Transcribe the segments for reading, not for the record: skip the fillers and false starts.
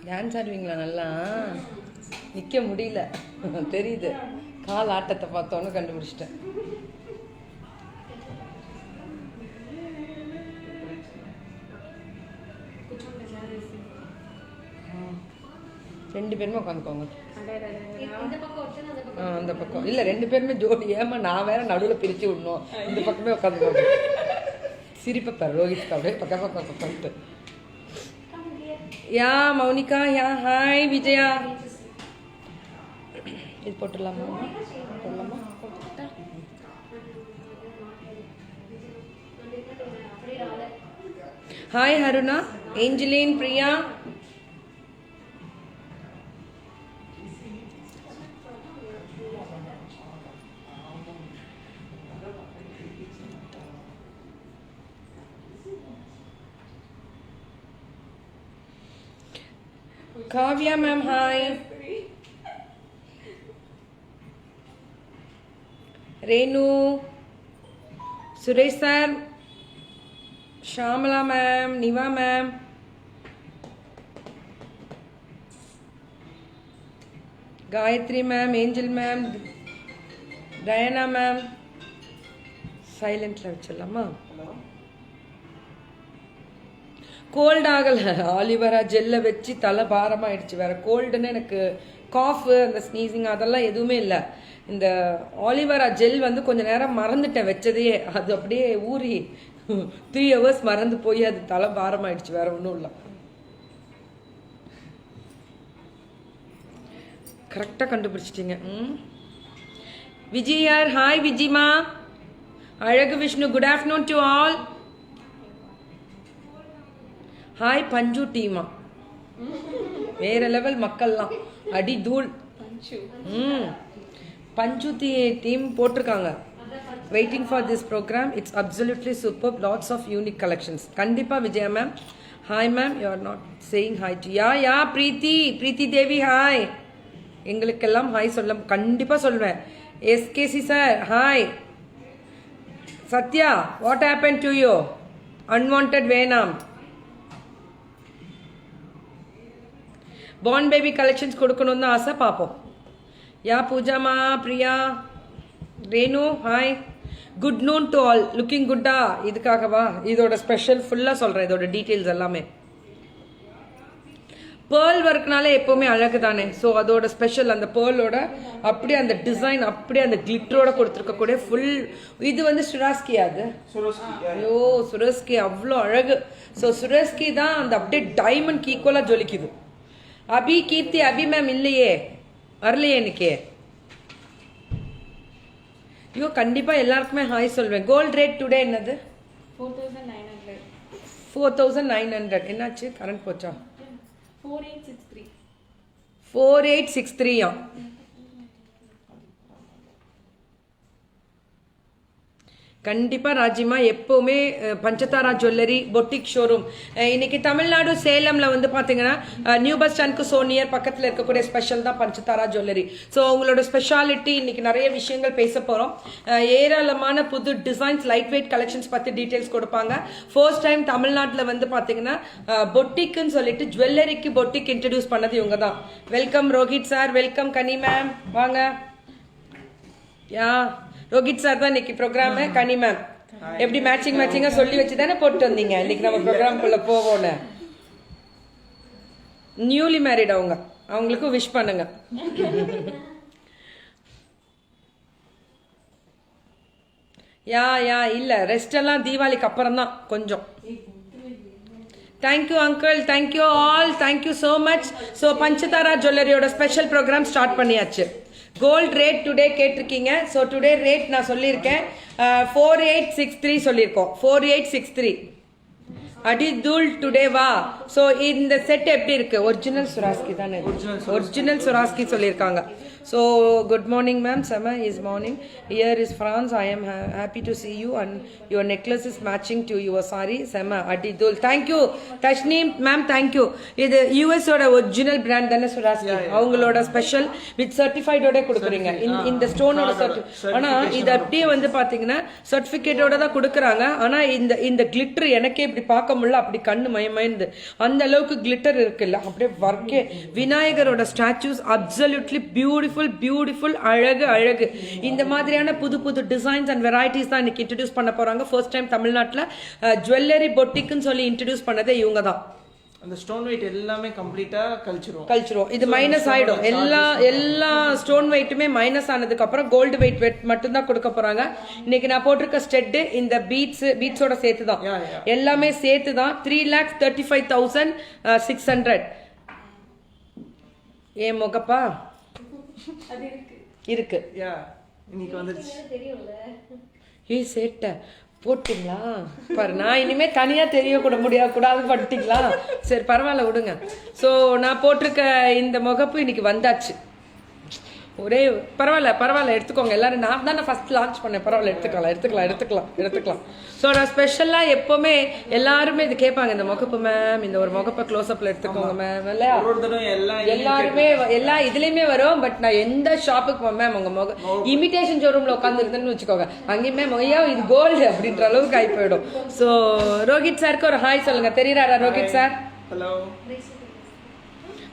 Dance ஆடுவீங்களா நல்லா? நிற்க முடியல தெரியுது, கால் ஆட்டத்தை பார்த்தோன்னு கண்டுபிடிச்சிட்டேன். ரெண்டு பேருமே உட்காந்துக்கோங்க. அந்த பக்கம் இல்லை, ரெண்டு பேருமே ஜோடி. ஏமா நான் வேற நடுவில் பிரித்து விடணும், இந்த பக்கமே உட்காந்துக்கோங்க. சிரிப்பை பாரு ரோஹித் அப்படியே பக்கம் பக்கம் உட்காந்துட்டு. Yeah Mounika, yeah hi Vijaya. இது போட்டுடலாமா? போடலாமா? Hi Haruna, Angeline, Priya. Kavya ma'am, hi. Renu, Suresh sir, Shamala ma'am, Niva ma'am. Gayatri ma'am, Angel ma'am, Diana ma'am. Silent la vechallama. Cold ஆகலை, ஆலிவரா ஜெல்லை வச்சு தலை பாரமாகிடுச்சு. வேறு கோல்டுன்னு எனக்கு காஃபு, அந்த ஸ்னீசிங் அதெல்லாம் எதுவுமே இல்லை. இந்த ஆலிவரா ஜெல் வந்து கொஞ்சம் நேரம் மறந்துட்டேன் வச்சதையே, அது அப்படியே ஊறி 3 hours மறந்து போய் அது தலை பாரமாகிடுச்சு. வேறு ஒன்றும் இல்லை. கரெக்டாக கண்டுபிடிச்சிட்டிங்க. விஜயார், ஹாய் விஜிமா. அழகு Vishnu, good afternoon to all. Hi பஞ்சு டீமா, வேற லெவல் மக்கள்லாம் அடி தூள். பஞ்சு டீம் போட்டிருக்காங்க. Waiting for this program, it's absolutely super, lots of unique collections. கண்டிப்பாக Vijaya ma'am. Hi ma'am, you are not saying hi to yeah Preethi Devi, hi. எங்களுக்கெல்லாம் ஹாய் சொல்ல கண்டிப்பாக சொல்வேன். SKC sir, hi. Sathya, what happen to you? Unwanted வேணாம். Born baby collections கொடுக்கணும்னு தான் ஆசை, பார்ப்போம். யா பூஜாமா, Priya, Renu, hi. Good noon to all. Looking குட்டா? இதுக்காகவா? இதோட ஸ்பெஷல் ஃபுல்லாக சொல்கிறேன், இதோட டீட்டெயில்ஸ் எல்லாமே. பேர்ல் ஒர்க்னாலே எப்போவுமே அழகு தானே. ஸோ அதோட ஸ்பெஷல் அந்த பேர்லோட அப்படியே அந்த டிசைன் அப்படியே அந்த கிளிட்டரோட கொடுத்துருக்கக்கூடிய ஃபுல். இது வந்து சுராஸ்கி, அது ஐயோ சுரஸ்கி அவ்வளோ அழகு. ஸோ சுரஸ்கி தான் அந்த அப்படியே டைமண்ட் ஈக்குவலாக ஜொலிக்குது. அபி கீர்த்தி, அபி மேம் இல்லையே, வரலையே இன்னைக்கு. ஐயோ கண்டிப்பாக எல்லாருக்குமே ஹாய் சொல்வேன். கோல்ட் ரேட் டுடே என்னது? 4900. 4900. என்னாச்சு? கரண்ட் போச்சா? 4863. 4863. கண்டிப்பாக ராஜிமா, எப்போவுமே பஞ்சதாரா ஜுவல்லரி பொட்டிக் ஷோரூம். இன்னைக்கு தமிழ்நாடு சேலமில் வந்து பார்த்தீங்கன்னா நியூ பஸ் ஸ்டாண்ட்க்கு சோனியர் பக்கத்தில் இருக்கக்கூடிய ஸ்பெஷல் தான் பஞ்சதாரா ஜுவல்லரி. ஸோ அவங்களோட ஸ்பெஷாலிட்டி இன்னைக்கு நிறைய விஷயங்கள் பேச போகிறோம். ஏராளமான புது டிசைன்ஸ், லைட் வெயிட் கலெக்ஷன்ஸ் பற்றி டீட்டெயில்ஸ் கொடுப்பாங்க. ஃபர்ஸ்ட் டைம் தமிழ்நாட்டில் வந்து பார்த்தீங்கன்னா பொட்டிக்குன்னு சொல்லிட்டு ஜுவல்லரிக்கு பொட்டிக் இன்ட்ரடியூஸ் பண்ணது இவங்க தான். வெல்கம் ரோஹித் சார், வெல்கம் கனி மேம், வாங்க. யா ரோஹித் சார் தான் இன்னைக்கு ப்ரோக்ராமு. கனி மேம் எப்படி மேட்சிங்காக சொல்லி வச்சு தானே போட்டு வந்தீங்க இன்னைக்கு நம்ம ப்ரோக்ராம்குள்ளே போவோன்னு. நியூலி மேரிட் அவங்க, அவங்களுக்கும் விஷ் பண்ணுங்க. யா இல்லை, ரெஸ்ட் எல்லாம் தீபாவளிக்கு அப்புறம் தான் கொஞ்சம். Thank you uncle, thank you all, thank you so much. So Panchadara ஜுவல்லரியோட ஸ்பெஷல் ப்ரோக்ராம் ஸ்டார்ட் பண்ணியாச்சு. கோல்ட் ரேட் டுடே கேட்டிருக்கீங்க. ஸோ டுடே ரேட் நான் சொல்லியிருக்கேன், 4863 சொல்லியிருக்கோம். 4863 அடி தூள் டுடே வா. ஸோ இந்த செட் எப்படி இருக்கு? ஒரிஜினல் சுராஸ்கி தானே, ஒரிஜினல் சுராஸ்கி சொல்லியிருக்காங்க. So good morning ma'am. Sama is morning. Here is France. I am happy to see you and your necklace is matching to your saree. Sama Adidul. Thank you Tashneem ma'am. Thank you. இது US ஓட original brand தானே சுராஸ்கி. அவங்களோட special with சர்டிஃபைடோட கொடுக்குறீங்க. இந்த ஸ்டோனோட ஆனா இது அப்படியே வந்து பாத்தீங்கன்னா சர்டிபிகேட்டோட தான் கொடுக்குறாங்க. ஆனா இந்த கிளிட்டர் எனக்கே இப்படி பார்க்க முடியல. அப்படி கண்ணு மயமயந்து அந்த அளவுக்கு கிளிட்டர் இருக்குல்ல. அப்படியே வர்க்கே விநாயகரோட ஸ்டாச்சூஸ் அப்சல்யூட்லி பியூட்டிஃபுல் அழகு. இந்த மாதிரியான புது டிசைன்ஸ் அண்ட் வெரைட்டிஸ் தான் இன்னைக்கு இன்ட்ரடியூஸ் பண்ண போறாங்க. ஃபர்ஸ்ட் டைம் தமிழ்நாட்டுல ஜுவல்லரி பொட்டிக்னு சொல்லி இன்ட்ரடியூஸ் பண்ணதே இவங்க தான். அந்த ஸ்டோன் வெயிட் எல்லாமே கம்ப்ளீட்டா கழிச்சிரும். இது மைனஸ் ஆயிடும். எல்லா ஸ்டோன் வெயிட்டுமே மைனஸ் ஆனதுக்கு அப்புறம் கோல்டு வெயிட் மட்டும் தான் கொடுக்க போறாங்க. இன்னைக்கு நான் போட்டிருக்க ஸ்டெட் இந்த பீட்ஸோட சேர்த்து தான் எல்லாமே சேர்த்து தான் 3,35,600. ஏன் முகப்பா இருக்கு இன்னைக்கு வந்துருச்சு. ஏய் சேட்ட போட்டிங்களா பாரு. நான் இனிமே தனியா கூடாது பட்டுட்டீங்களா? சரி பரவாயில்ல விடுங்க. ஸோ நான் போட்டிருக்க இந்த முகப்பு இன்னைக்கு வந்தாச்சு. ஒரே பரவாயில்ல எடுத்துக்கோங்க எல்லாரும். நான் தான் ஃபர்ஸ்ட் லான்ச் பண்ணேன். பரவாயில்ல எடுத்துக்கலாம். ஸோ நான் ஸ்பெஷலாக எப்போவுமே எல்லாருமே இது கேட்பாங்க, இந்த முகப்பு மேம் இந்த ஒரு முகப்பை க்ளோஸ்அப்பில் எடுத்துக்கோங்க மேம். இல்லையா எல்லாருமே எல்லா இதுலேயுமே வரும். பட் நான் எந்த ஷாப்புக்கு போவேன் மேம் உங்கள் இமிடேஷன் ஷோரூமில் உட்காந்துருந்தேன்னு வச்சுக்கோங்க, அங்கேயுமே ஐயா இது கோல்டு அப்படின்ற அளவுக்கு ஆகி போயிடும். ஸோ ரோஹித் சாருக்கு ஒரு ஹாய் சொல்லுங்க. தெரியுறாரா Rohit sir? Hello.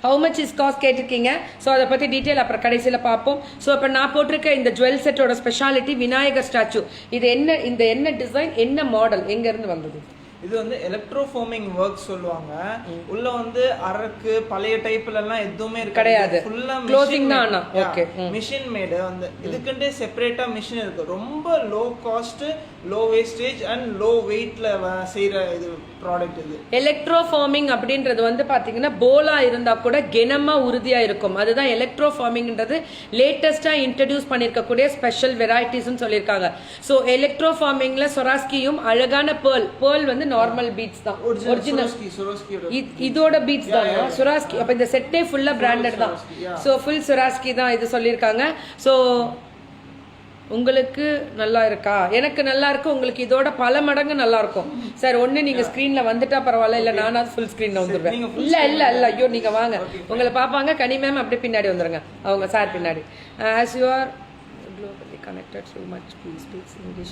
How much is cost கேட்டிருக்கீங்க. ஸோ அதை பற்றி டீட்டெயில் அப்புறம் கடைசியில் பார்ப்போம். ஸோ இப்போ நான் போட்டிருக்க இந்த ஜுவல் செட்டோட ஸ்பெஷாலிட்டி விநாயகர் ஸ்டாச்சு. இது என்ன டிசைன், என்ன மாடல், எங்கேருந்து வந்தது? இது வந்து எலக்ட்ரோஃபோமிங் ஒர்க் சொல்லுவாங்க. உள்ள வந்து அரக்கு பழைய டைப்ல எல்லாம் எதுவுமே கிடையாது. ஃபுல்லா க்ளோசிங் தான். ஆனா ஓகே மிஷின் மேட் வந்து இதுக்குண்டே செப்பரேட்டா மிஷின் இருக்கு. ரொம்ப low cost, low wastage and low வெயிட்ல செய்யற இது ப்ராடக்ட். இது எலக்ட்ரோஃபார்மிங் அப்படின்றது வந்து பாத்தீங்கன்னா போலா இருந்தா கூட கெனமா உறுதியா இருக்கும். அதுதான் எலக்ட்ரோஃபார்மிங்ன்றது லேட்டஸ்டா இன்ட்ரடியூஸ் பண்ணிருக்கக்கூடிய ஸ்பெஷல் வெரைட்டிஸ்னு சொல்லியிருக்காங்க. ஸோ எலக்ட்ரோஃபார்மிங்ல சொராஸ்கியும் அழகான பேர்ல் வந்து நார்மல் பீட்ஸ் தான் ஒரிஜினல். இதோட பீட்ஸ் தான் சுராஸ்கி. அப்ப இந்த செட்டே ஃபுல்லா பிராண்டட் தான். ஸோ ஃபுல் சுராஸ்கி தான் இது சொல்லியிருக்காங்க. ஸோ உங்களுக்கு நல்லா இருக்கா? எனக்கு நல்லா இருக்கு. உங்களுக்கு இதோட பல மடங்கு நல்லா இருக்கும் சார். ஒண்ணு நீங்க ஸ்கிரீன்ல வந்துட்டா பரவாயில்ல, இல்ல நானா ஃபுல் ஸ்கிரீன்ல வந்துருவேன். இல்ல ஐயோ நீங்க வாங்க, உங்களை பாப்பாங்க. கனி மேம் அப்படியே பின்னாடி வந்துருங்க, அவங்க சார் பின்னாடி. As you are globally connected so much, please speak English.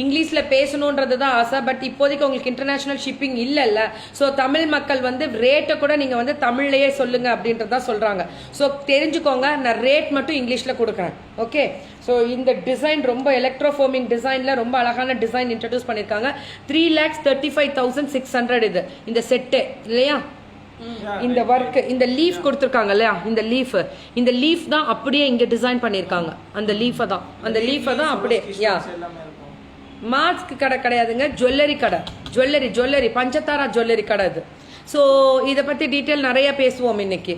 இங்கிலீஷ்ல பேசணும்ன்றது தான் ஆசை. பட் இப்போதைக்கு உங்களுக்கு இன்டர்நேஷனல் ஷிப்பிங் இல்லைல்ல. ஸோ தமிழ் மக்கள் வந்து ரேட்டை கூட நீங்க வந்து தமிழ்லயே சொல்லுங்க அப்படின்றதா சொல்றாங்க. ஸோ தெரிஞ்சுக்கோங்க, நான் ரேட் மட்டும் இங்கிலீஷ்ல கொடுக்குறேன். ஓகே. ஸோ இந்த டிசைன் ரொம்ப எலக்ட்ரோஃபோமிங் டிசைன்ல ரொம்ப அழகான டிசைன் இன்ட்ரடியூஸ் பண்ணிருக்காங்க. 3,35,600 இது இந்த செட்டு இல்லையா? இந்த ஒர்க், இந்த லீஃப் கொடுத்துருக்காங்க இல்லையா? இந்த லீஃப் தான் அப்படியே இங்க டிசைன் பண்ணிருக்காங்க. அந்த லீஃபை தான் அப்படியே மாஸ்க் கடை கிடையாதுங்க, ஜுவல்லரி கடை. ஜுவல்லரி பஞ்சதாரா ஜுவல்லரி கடை இது. ஸோ இதை பத்தி டீட்டெயில் நிறைய பேசுவோம் இன்னைக்கு.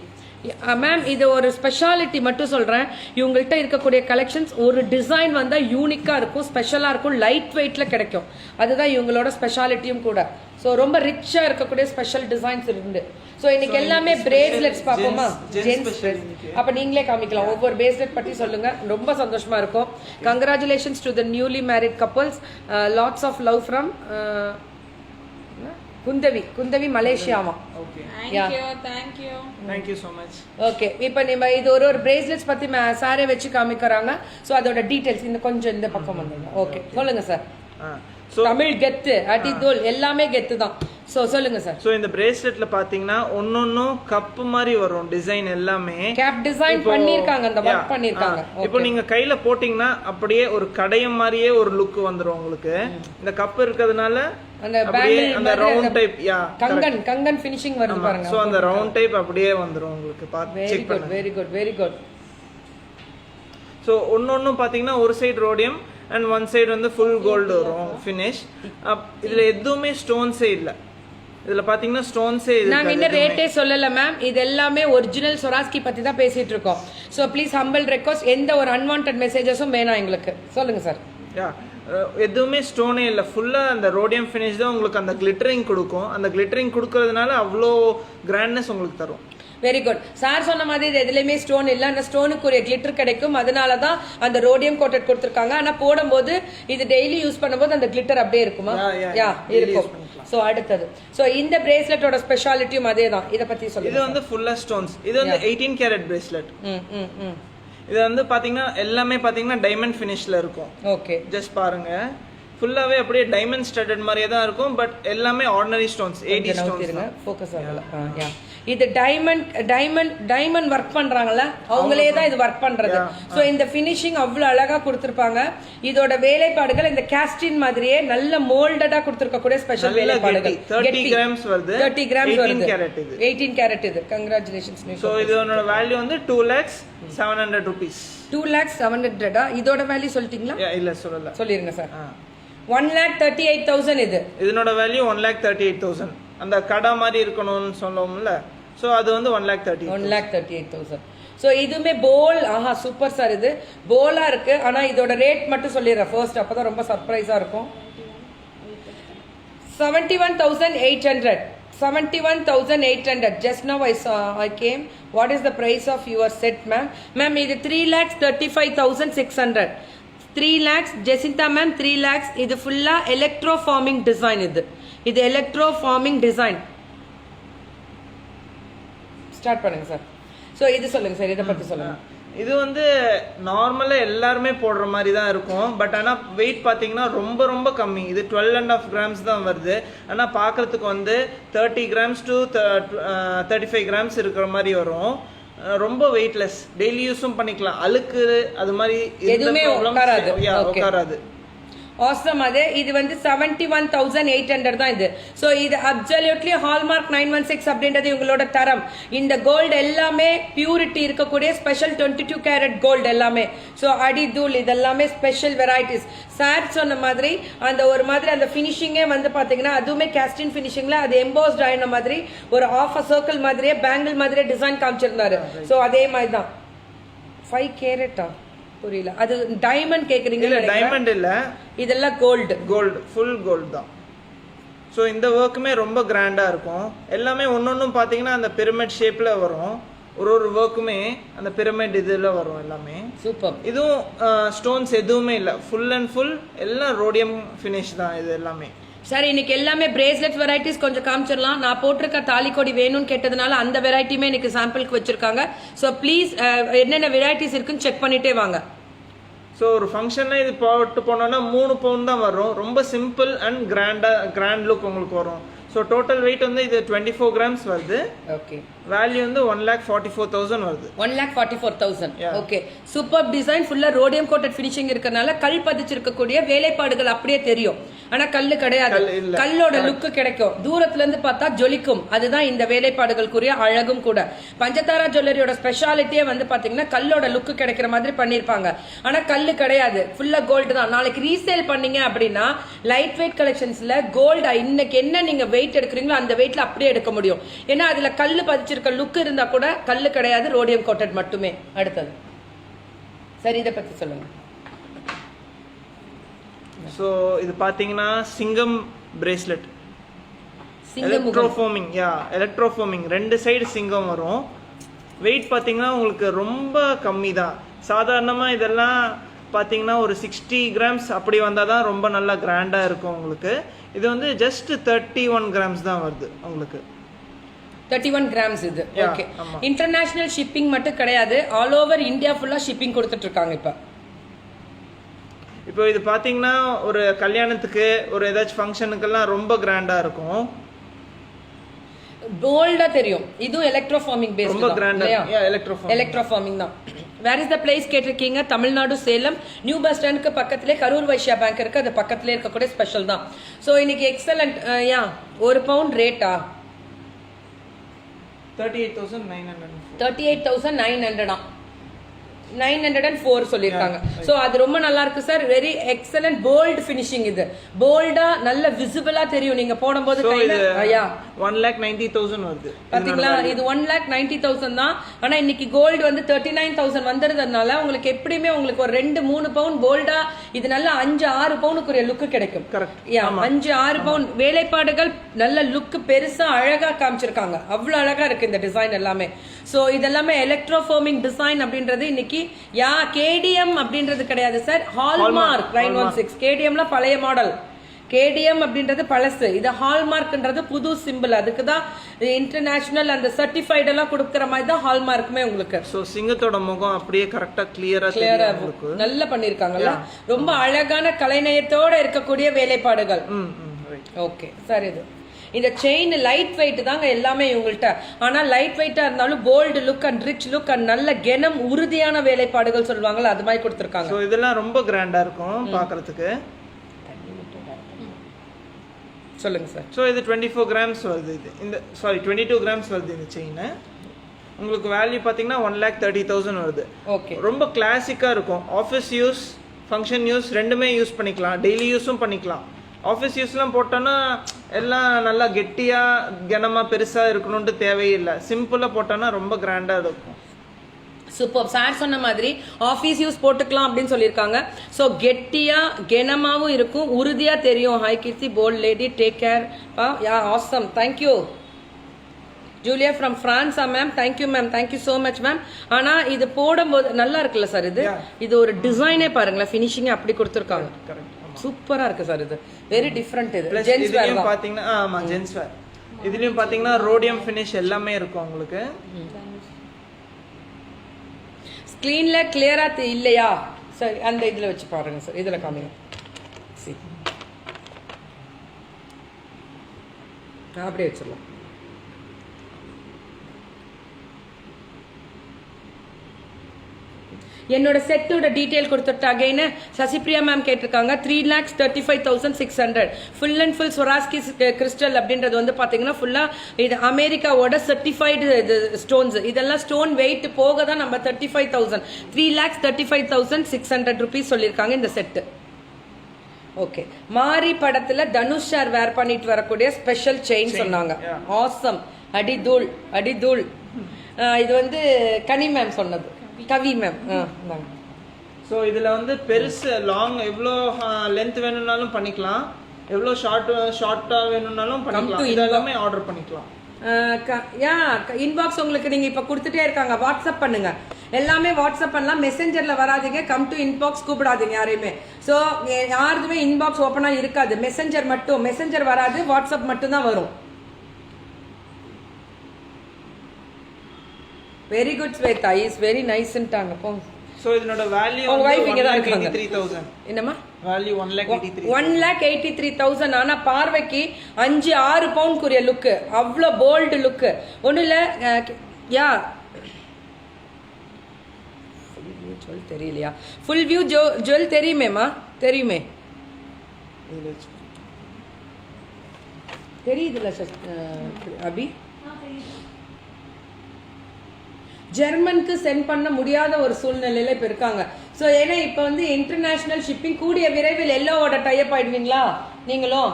மேம் இது ஒரு ஸ்பெஷாலிட்டி மட்டும் சொல்றேன். இவங்கள்ட்ட இருக்கக்கூடிய கலெக்ஷன்ஸ் ஒரு டிசைன் வந்தா யூனிக்கா இருக்கும், ஸ்பெஷலா இருக்கும், லைட் வெயிட்ல கிடைக்கும். அதுதான் இவங்களோட ஸ்பெஷாலிட்டியும் கூட. ஸோ ரொம்ப ரிச்சா இருக்கக்கூடிய ஸ்பெஷல் டிசைன்ஸ் இருந்து. ஸோ இன்னைக்கு எல்லாமே பிரேஸ்லெட்ஸ் பார்ப்போமா? ஜென்ஸ். அப்ப நீங்களே காமிக்கலாம், ஒவ்வொரு பிரேஸ்லெட் பற்றி சொல்லுங்க, ரொம்ப சந்தோஷமா இருக்கும். Congratulations to the newly married couples. Lots of love from Kundavai மலேசியாமா. ஓகே. இப்போ நம்ம இது ஒரு பிரேஸ்லெட்ஸ் பத்தி சாரே வச்சு காமிக்கிறாங்க. ஸோ அதோட டீடைல்ஸ் இந்த கொஞ்சம் இந்த பக்கம் வந்துங்க. ஓகே சொல்லுங்க சார். தமிழ் கெத்து அடிதோல் எல்லாமே கெத்து தான். சோ சொல்லுங்க சார். சோ இந்த பிரேஸ்லெட்ல பாத்தீங்கன்னா ஒன்னொன்னும் கப் மாதிரி வரும் டிசைன், எல்லாமே கேப் டிசைன் பண்ணிருக்காங்க, அந்த வர்க் பண்ணிருக்காங்க. இப்போ நீங்க கையில போட்டீங்கன்னா அப்படியே ஒரு கடையம் மாதிரியே ஒரு லுக் வந்துரும் உங்களுக்கு. இந்த கப் இருக்கிறதுனால அந்த பேங்கிள் அந்த ரவுண்ட் டைப் கங்கன் ஃபினிஷிங் வருது பாருங்க. சோ அந்த ரவுண்ட் டைப் அப்படியே வந்துரும் உங்களுக்கு. பாத்து செக் பண்ணுங்க. Very good. சோ ஒன்னொன்னும் பாத்தீங்கன்னா ஒரு side rhodium and one side வந்து full gold வரும் finish. இதுல எதுவுமே ஸ்டோன்ஸே இல்ல. இதுல பாத்தீங்கன்னா ஸ்டோன்ஸே இல்ல. நாங்க இன்னும் ரேட்டே சொல்லல மேம். இது எல்லாமே ஒரிஜினல் சொராஸ்கி பத்தி தான் பேசிட்டு இருக்கோம். சோ ப்ளீஸ் ஹம்பிள் ரெக்வெஸ்ட், எந்த ஒரு அன்வான்டட் மெசேஜஸும் வேணாம் எங்களுக்கு. சொல்லுங்க சார். எதுவுமே ஸ்டோனே இல்ல, ஃபுல்லா அந்த ரோடியம் ஃபினிஷ் தான் உங்களுக்கு அந்த கிளிட்டரிங் கொடுக்கும். அந்த கிளிட்டரிங் கொடுக்கறதுனால அவ்வளோ கிராண்ட்னஸ் உங்களுக்கு தரும். Very good. சார் சொன்ன மாதிரி இது எதுலையுமே ஸ்டோன் இல்லை, அந்த ஸ்டோனுக்குரிய கிளிட்டர் கிடைக்கும். அதனால தான் அந்த ரோடியம் கோட்டட் கொடுத்துருக்காங்க. ஆனா போடும்போது இது டெய்லி யூஸ் பண்ணும்போது அந்த கிளிட்டர் அப்படியே இருக்குமா? யா இருக்கும். சோ அடுத்தது, சோ இந்த பிரேஸ்லெட்டோட ஸ்பெஷாலிட்டியும் அதே தான். இத பத்தி சொல்லுங்க. இது வந்து ஃபுல்லா ஸ்டோன்ஸ். இது வந்து 18 கேரட் பிரேஸ்லெட். இது வந்து பாத்தீங்கன்னா எல்லாமே பாத்தீங்கன்னா டைமண்ட் ஃபினிஷ்ல இருக்கும். ஓகே, ஜஸ்ட் பாருங்க, ஃபுல்லாவே அப்படியே டைமண்ட் ஸ்டட்டட் மாதிரியே தான் இருக்கும். பட் எல்லாமே ஆர்டினரி ஸ்டோன்ஸ், 80 ஸ்டோன்ஸ். ஃபோக்கஸ் ஆகல. யா, இது டைமண்ட் ஒர்க் பண்றாங்கல்ல, அவங்களே தான் இது ஒர்க் பண்றது. சோ இந்த ஃபினிஷிங் அவ்வளவு அழகா கொடுத்திருப்பாங்க. இதோட வேலைப்பாடுகள் இந்த காஸ்டின் மாதிரியே நல்ல மோல்டடா கொடுத்திருக்க கூட ஸ்பெஷல் வேலைப்பாடுகள். 30 கிராம்ஸ் வருது. 30 கிராம்ஸ் வருது. 18 கேரட் இது. 18 கேரட் இது. கங்க்ராச்சுலேஷன்ஸ். சோ இதோட வேல்யூ வந்து 2,700,000 rupees. 2,700,000. இதோட வேல்யூ சொல்லிட்டீங்களா? இல்ல சொல்லல. சொல்லிருங்க சார். 1,38,000 இது. இதனோட வேல்யூ 1,38,000. அந்த கடை மாதிரி இருக்கணும்னு சொல்லுவோம்ல, சோ அது வந்து 1,38,000. சோ இதுமே போல். ஆஹா, சூப்பர் சார். இது போலா இருக்கு. ஆனா இதோட ரேட் மட்டும் சொல்லிடுறேன் ஃபர்ஸ்ட், அப்பதான் ரொம்ப சர்ப்ரைஸா இருக்கும். 71,800. 71,800. Just now I came. What is the price of your set, ma'am? Ma'am, இது 3,35,600. 3 lakhs. Jesintha ma'am 3 lakhs. இது ஃபுல்லா எலக்ட்ரோ ஃபார்மிங் டிசைன். இது எலக்ட்ரோ ஃபார்மிங் டிசைன். ஸ்டார்ட் பண்ணுங்க சார். சோ இது சொல்லுங்க சார், இத பத்தி சொல்லுங்க. இது வந்து நார்மலா எல்லாருமே போடுற மாதிரி தான் இருக்கும். பட் ஆனா வெயிட் பாத்தீங்கன்னா ரொம்ப ரொம்ப கம்மி. இது 12.5 grams தான் வருது. ஆனா பாக்குறதுக்கு வந்து 30 grams to 35 grams இருக்கிற மாதிரி வரும். ரொம்ப வெயிட்லெஸ், டெய்லி யூஸும் பண்ணிக்கலாம். அழுக்கு அது மாதிரி எதுவுமே உட்காராது. ஆசம். அது இது வந்து 71,800 தான் இது. சோ இது அப்சல்யூட்லி ஹால்மார்க் 916 அப்படின்றது இவங்களோட தரம். இந்த கோல்டு எல்லாமே பியூரிட்டி இருக்கக்கூடிய ஸ்பெஷல் 22 கேரட் கோல்டு எல்லாமே. சோ அடி தூள் இதெல்லாமே ஸ்பெஷல் வெரைட்டிஸ். சார் சொன்ன மாதிரி அந்த ஒரு மாதிரி அந்த ஃபினிஷிங்கே வந்து பாத்தீங்கன்னா அதுவுமே காஸ்டின் ஃபினிஷிங்ல அது எம்போஸ்ட் ஆயின மாதிரி ஒரு ஆஃப் சர்க்கிள் மாதிரியே பேங்கிள் மாதிரியே டிசைன் காமிச்சிருந்தாரு. சோ அதே மாதிரி தான். 5 கேரட்டா? புரியல. அது டைமண்ட் கேக்குறீங்க? இல்ல, டைமண்ட் இல்ல, இதெல்லாம் கோல்டு. ஃபுல் கோல்டு தான். ஸோ இந்த ஒர்க்குமே ரொம்ப கிராண்டா இருக்கும். எல்லாமே ஒன்னொன்னும் பாத்தீங்கன்னா அந்த பிரமிட் ஷேப்ல வரும். ஒரு ஒர்க்குமே அந்த பிரமிட் இதுல வரும் எல்லாமே. சூப்பர். இதுவும் ஸ்டோன்ஸ் எதுவுமே இல்ல, ஃபுல் அண்ட் ஃபுல் எல்லாம் ரோடியம் ஃபினிஷ் தான் இது எல்லாமே. சார் இன்னைக்கு எல்லாமே பிரேஸ்லெட் வெரைட்டிஸ் கொஞ்சம் காமிச்சிடலாம். நான் போட்டிருக்க தாலிக்கொடி வேணும்னு கேட்டதுனால அந்த வெரைட்டியுமே இன்னைக்கு சாம்பிளுக்கு வச்சிருக்காங்க. ஸோ ப்ளீஸ் என்னென்ன வெரைட்டிஸ் இருக்குன்னு செக் பண்ணிட்டே வாங்க. ஸோ ஒரு ஃபங்க்ஷன்ல இது போட்டு போனோம்னா 3 பவுண்ட் தான் வரும். ரொம்ப சிம்பிள் அண்ட் கிராண்ட் லுக் உங்களுக்கு வரும். ஸோ டோட்டல் வெயிட் வந்து இது 24 grams வருது. ஓகே. வேல்யூ வந்து 1,44,000 வருது. 1,44,000. ஓகே. Super design. ஃபுல்லா ரோடியம் கோட்டட் ஃபினிஷிங் இருக்கறனால கல் பதிச்சிருக்கக்கூடிய வேலைப்பாடுகள் அப்படியே தெரியும். ஆனா கல்லு கிடையாது. கல்லோட லுக்கு கிடைக்கும். தூரத்துல இருந்து பார்த்தா ஜொலிக்கும். அதுதான் இந்த வேலைப்பாடுகளுக்குரிய அழகும் கூட. பஞ்சதாரா ஜுவல்லரியோட ஸ்பெஷாலிட்டியே வந்து பாத்தீங்கன்னா கல்லோட லுக்கு கிடைக்கிற மாதிரி பண்ணிருப்பாங்க. ஆனா கல்லு கிடையாது, ஃபுல்லா கோல்டு தான். நாளைக்கு ரீசேல் பண்ணீங்க அப்படின்னா லைட் வெயிட் கலெக்ஷன்ஸ்ல கோல்டு இன்னைக்கு என்ன நீங்க வெயிட் எடுக்கிறீங்களோ அந்த வெயிட்ல அப்படியே எடுக்க முடியும். ஏன்னா அதுல கல்லு பதிச்சிருக்க லுக் இருந்தா கூட கல்லு கிடையாது, ரோடியம் கோட்டட் மட்டுமே. அடுத்தது சரி, இதை பத்தி சொல்லுங்க. ஸோ இது பாத்தீங்கன்னா சிங்கம் பிரேஸ்லெட், எலக்ட்ரோஃபார்மிங். எலக்ட்ரோஃபார்மிங் 2 சைடு சிங்கம் வரும். வெயிட் பாத்தீங்கன்னா உங்களுக்கு ரொம்ப கம்மி தான். சாதாரணமா இதெல்லாம் பாத்தீங்கன்னா ஒரு 60 grams அப்படி வந்தாதான் ரொம்ப நல்லா கிராண்டா இருக்கும் உங்களுக்கு. இது வந்து ஜஸ்ட் 31 grams தான் வருது உங்களுக்கு. 31 grams இது. ஓகே. இன்டர்நேஷனல் ஷிப்பிங் மட்டும் கிடையாது, ஆல் ஓவர் இந்தியா ஃபுல்லா ஷிப்பிங் கொடுத்துட்டு இருக்காங்க இப்போ இது பாத்தீங்கன்னா ஒரு கல்யாணத்துக்கு ஒரு ஏதாச்சும் ஃபங்க்ஷனுக்கெல்லாம் ரொம்ப கிராண்டா இருக்கும். போல்டா தெரியும். இதுவும் எலக்ட்ரோஃபார்மிங் பேஸ்ட் ரொம்ப கிராண்டா. எலக்ட்ரோஃபார்மிங் தான். வேர் இஸ் த பிளேஸ் கேட்டிருக்கீங்க? தமிழ்நாடு சேலம் நியூ பஸ் ஸ்டாண்டுக்கு பக்கத்திலே கரூர் வைஷ்யா பேங்க் இருக்கு. அது பக்கத்திலே இருக்கக்கூடிய ஸ்பெஷல் தான். ஸோ இன்னைக்கு எக்ஸலண்ட். ஒரு பவுண்ட் ரேட்டா 38,900. 38,900. 904 சொல்லிருக்காங்க. சோ அது ரொம்ப நல்லா இருக்கு sir. Very excellent bold finishing. இது போல்டா நல்ல விசிபிளா தெரியும் நீங்க போடும்போது கையில. 1,90,000 வருது பாத்தீங்களா? இது 1,90,000 தான். ஆனா இன்னைக்கு கோல்டு வந்து 39,000 வந்துறதுனால உங்களுக்கு எப்படியுமே உங்களுக்கு ஒரு 2-3 பவுன் போல்டா இது நல்ல 5-6 பவுனுக்குரிய லுக் கிடைக்கும். கரெக்ட். 5-6 பவுன் வேலைப்பாடுகள் நல்ல லுக் பெருசா அழகா காமிச்சிருக்காங்க. அவ்வளவு அழகா இருக்கு இந்த டிசைன் எல்லாமே. சோ இதெல்லாமே எலக்ட்ரோஃபோமிங் டிசைன் அப்படின்றது இன்னைக்கு கேடிஎம் அப்படின்றது கிடையாது சார். ஹால்மார்க் 916. கேடிஎம்ல பழைய மாடல். கேடிஎம் அப்படின்றது பழசு. இது ஹால்மார்க்ன்றது புது சிம்பிள். அதுக்கு தான் இன்டர்நேஷனல் அந்த சர்டிஃபைட் எல்லாம் கொடுக்கிற மாதிரி தான் ஹால்மார்க்குமே உங்களுக்கு. சோ சிங்கத்தோட முகம் அப்படியே கரெக்டா கிளியரா இருக்கு. நல்லா பண்ணிருக்காங்கல்ல. ரொம்ப அழகான கலைநயத்தோட இருக்கக்கூடிய வேலைப்பாடுகள். Okay sir. இது இந்த செயின் லைட் வெயிட் தாங்க எல்லாமே இவங்கள்ட்ட. ஆனா லைட் வெயிட்டா இருந்தாலும் bold look and rich look and நல்ல கெனம் உறுதியான வேலைப்பாடுகள் சொல்லுவாங்கல்ல அது மாதிரி கொடுத்துருக்காங்க. சோ இதெல்லாம் ரொம்ப கிராண்டா இருக்கும் பார்க்கிறதுக்கு. சொல்லுங்க சார். சோ இது 24 கிராம்ஸ் வருது. இது இந்த 22 கிராம்ஸ் வருது இந்த செயின். உங்களுக்கு வேல்யூ பாத்தீங்கன்னா 1,30,000 வருது. ஓகே. ரொம்ப கிளாசிக்கா இருக்கும். ஆஃபீஸ் யூஸ், ஃபங்க்ஷன் யூஸ் ரெண்டுமே யூஸ் பண்ணிக்கலாம். டெய்லி யூஸும் பண்ணிக்கலாம். ஆஃபீஸ் யூஸ்லாம் போட்டோன்னா எல்லாம் நல்லா கெட்டியா கனமா பெருசா இருக்கணும்னு தேவையில்லை. சிம்பிளா போட்டோன்னா ரொம்ப கிராண்டா இருக்கும். சூப்பர். சார் சொன்ன மாதிரி ஆஃபீஸ் யூஸ் போட்டுக்கலாம் அப்படின்னு சொல்லியிருக்காங்க. ஸோ கெட்டியா கெனமாவும் இருக்கும், உறுதியா தெரியும். Hi Keerthi, bold lady, take care. Yeah awesome. Thank you Julia from பிரான்ஸா ma'am. Thank you ma'am, thank you so much ma'am. ஆனா இது போடும்போது நல்லா இருக்குல்ல சார். இது ஒரு டிசைனே பாருங்களேன், ஃபினிஷிங் அப்படி கொடுத்துருக்காங்க. சூப்பரா இருக்கு சார். இது வெரி டிஃபரண்ட். இது ஜென்ஸ் வேர் தான் பாத்தீங்கன்னா. ஆமா ஜென்ஸ் வேர். இதுலயும் பாத்தீங்கன்னா ரோடியம் ஃபினிஷ் எல்லாமே இருக்கும் உங்களுக்கு. ஸ்கிரீன்ல கிளியரா இல்லையா சார்? அந்த இதுல வச்சு பாருங்க சார். இதுல காமிங்க. அப்படியே வச்சிடலாம். என்னோட செட்டோட டீடைல் கொடுத்துட்டு அகைன் சசிப்ரியா மேம் கேட்டிருக்காங்க. 3,35,600 ஃபுல் அண்ட் ஃபுல் ஸ்வராஸ்கி கிறிஸ்டல் அப்படின்றது வந்து பாத்தீங்கன்னா ஃபுல்லா இது அமெரிக்காவோட சர்டிஃபைடு ஸ்டோன்ஸ். இதெல்லாம் ஸ்டோன் வெயிட் போக தான் நம்ம 35,000 3,35,600 ருபீஸ் சொல்லியிருக்காங்க இந்த செட்டு. ஓகே. மாரி படத்துல தனுஷ் சார் வேர் பண்ணிட்டு வரக்கூடிய ஸ்பெஷல் செயின் சொன்னாங்க. ஆசம். அடிதூள் அடிதூள். இது வந்து கனி மேம் சொன்னது. கவி மேம். ஸோ இதில் வந்து பெருசு லாங் எவ்வளோ லென்த் வேணும்னாலும் பண்ணிக்கலாம், எவ்வளோ ஷார்ட்டாக வேணும்னாலும் பண்ணிக்கலாம். இது எல்லாமே ஆர்டர் பண்ணிக்கலாம். இன்பாக்ஸ் உங்களுக்கு நீங்க இப்ப கொடுத்துட்டே இருக்காங்க. வாட்ஸ்அப் பண்ணுங்க. எல்லாமே வாட்ஸ்அப் பண்ணலாம். மெசஞ்சர்ல வராதீங்க. கம் டு இன்பாக்ஸ் கூப்பிடாதீங்க யாரையுமே. ஸோ யாருக்குமே இன்பாக்ஸ் ஓப்பனா இருக்காது. மெசஞ்சர் மட்டும். மெசஞ்சர் வராது, வாட்ஸ்அப் மட்டும் தான் வரும். Very good Swetha, is very நைஸ்ன்ட்டாங்க. போங்க. சோ இதனோட வேல்யூ உங்க வைஃப் இங்க தான் இருக்காங்க. 1,83,000. என்னமா வேல்யூ? 1,83,000. 1,83,000. ஆனா பார்வைக்கு 5-6 பவுண்ட்க்குரிய லுக். அவ்வளோ போல்டு லுக். ஒன்றும் இல்லை. யா ஜுவல் தெரியலையா? ஃபுல் வியூ ஜுவல் தெரியுமேம்மா? தெரியுமே, தெரியுதுல்ல அபி? ஜெர்மனுக்கு சென்ட் பண்ண முடியாத ஒரு சூழ்நிலையில இப்ப இருக்காங்க. சோ ஏன்னா இப்ப வந்து இன்டர்நேஷனல் ஷிப்பிங் கூடிய விரைவில் எல்லோவோட டைப் ஆயிடுவீங்களா நீங்களும்?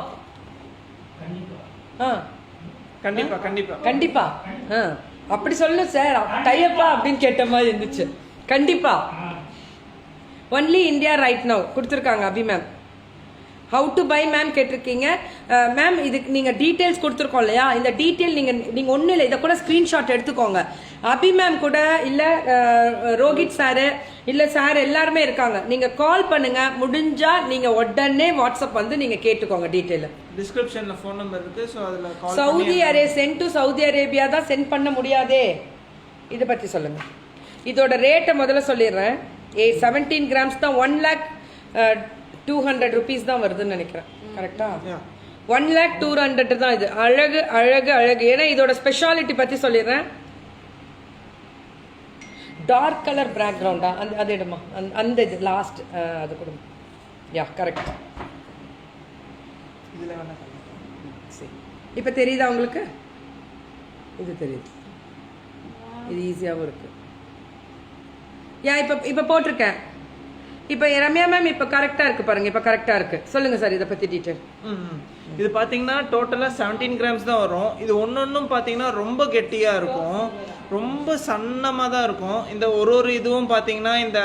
கண்டிப்பா கண்டிப்பா கண்டிப்பா. அப்படி சொல்லு சார். டைப்பா அப்படின்னு கேட்ட மாதிரி இருந்துச்சு. கண்டிப்பா. ஒன்லி இந்தியா ரைட் நவ் கொடுத்துருக்காங்க Abhi ma'am. How to buy ma'am கேட்டிருக்கீங்க. மேம் இதுக்கு நீங்கள் டீட்டெயில்ஸ் கொடுத்துருக்கோம் இல்லையா? இந்த டீட்டெயில் நீங்கள் ஒன்றும் இல்லை, இதை கூட ஸ்க்ரீன்ஷாட் எடுத்துக்கோங்க. அபி மேம் கூட இல்லை ரோஹித் சாரு இல்லை சார் எல்லாருமே இருக்காங்க. நீங்கள் கால் பண்ணுங்க. முடிஞ்சால் நீங்கள் உடனே வாட்ஸ்அப் வந்து நீங்கள் கேட்டுக்கோங்க டீட்டெயில். டிஸ்கிரிப்ஷனில் ஃபோன் நம்பர் இருக்குது. ஸோ அதில் call. Saudi send to Saudi Arabia தான் சென்ட் பண்ண முடியாதே. இதை பற்றி சொல்லுங்கள். இதோட ரேட்டை முதல்ல சொல்லிடுறேன். 17 கிராம்ஸ் தான் 1,200,000 ருபீஸ் தான் வருதுன்னு நினைக்கிறேன். கரெக்டா? 1,200,000 தான் இது. அழகு அழகு அழகு. ஏன்னா இதோட ஸ்பெஷாலிட்டி பற்றி சொல்லிடுறேன். டார்க் கலர் பேக்ரவுண்டா அது இடமா அந்த இது லாஸ்ட் அது கொடுங்க. Yeah correct. சரி, இப்போ தெரியுதா உங்களுக்கு? இது தெரியுது. இது ஈஸியாகவும் இருக்கு. யா இப்போ போட்டிருக்கேன். இப்போ ரம்யா மேம் இப்போ கரெக்டாக இருக்கு பாருங்க, இப்போ கரெக்டாக இருக்கு. சொல்லுங்க சார் இதை பற்றி டீட்டெயில். இது பார்த்தீங்கன்னா டோட்டலாக 17 கிராம்ஸ் தான் வரும். இது ஒன்னொன்னும் பார்த்தீங்கன்னா ரொம்ப கெட்டியாக இருக்கும், ரொம்ப சன்னமாக தான் இருக்கும். இந்த ஒரு இதுவும் பார்த்தீங்கன்னா இந்த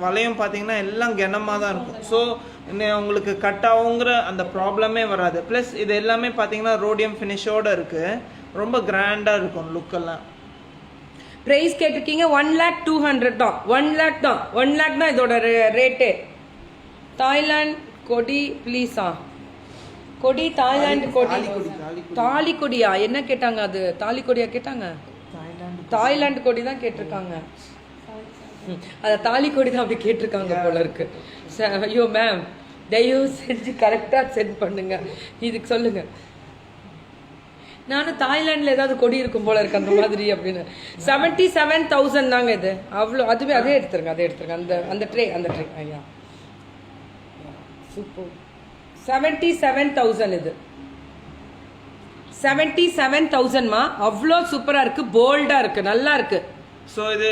வளையம் பார்த்தீங்கன்னா எல்லாம் கனமாக தான் இருக்கும். ஸோ உங்களுக்கு கட் ஆகுங்கிற அந்த ப்ராப்ளமே வராது. ப்ளஸ் இது எல்லாமே பார்த்தீங்கன்னா ரோடியம் ஃபினிஷோடு இருக்குது, ரொம்ப கிராண்டாக இருக்கும் லுக்கெல்லாம். ப்ரைஸ் கேட்டிருக்கீங்க 1,200,000 தான். 1 lakh தான், 1 lakh தான் இதோட ரேட்டு. தாய்லாந்து கொடி ப்ளீஸா, கொடி தாய்லாந்து கொடி, தாலி கொடியா என்ன கேட்டாங்க? அது தாலி கொடியா கேட்டாங்க? தாய்லாந்து கொடி தான் கேட்டிருக்காங்க. அதை தாலி கொடி தான் அப்படி கேட்டிருக்காங்க போல இருக்கு. ஐயோ மேம் தயவு செஞ்சு கரெக்டாக சென்ட் பண்ணுங்க. இதுக்கு சொல்லுங்க, நானும் தாய்லாண்டில் ஏதாவது கொடி இருக்கும் போல இருக்கு அந்த மாதிரி அப்படின்னு. 77,000 தாங்க இது. அவ்வளோ அதுவே அதே எடுத்துருங்க, அதே எடுத்துருங்க. அந்த ட்ரே ஐயா சூப்பர். 77,000 இது. 77,000மா, அவ்வளோ சூப்பராக இருக்கு, போல்டாக இருக்கு, நல்லா இருக்கு. ஸோ இது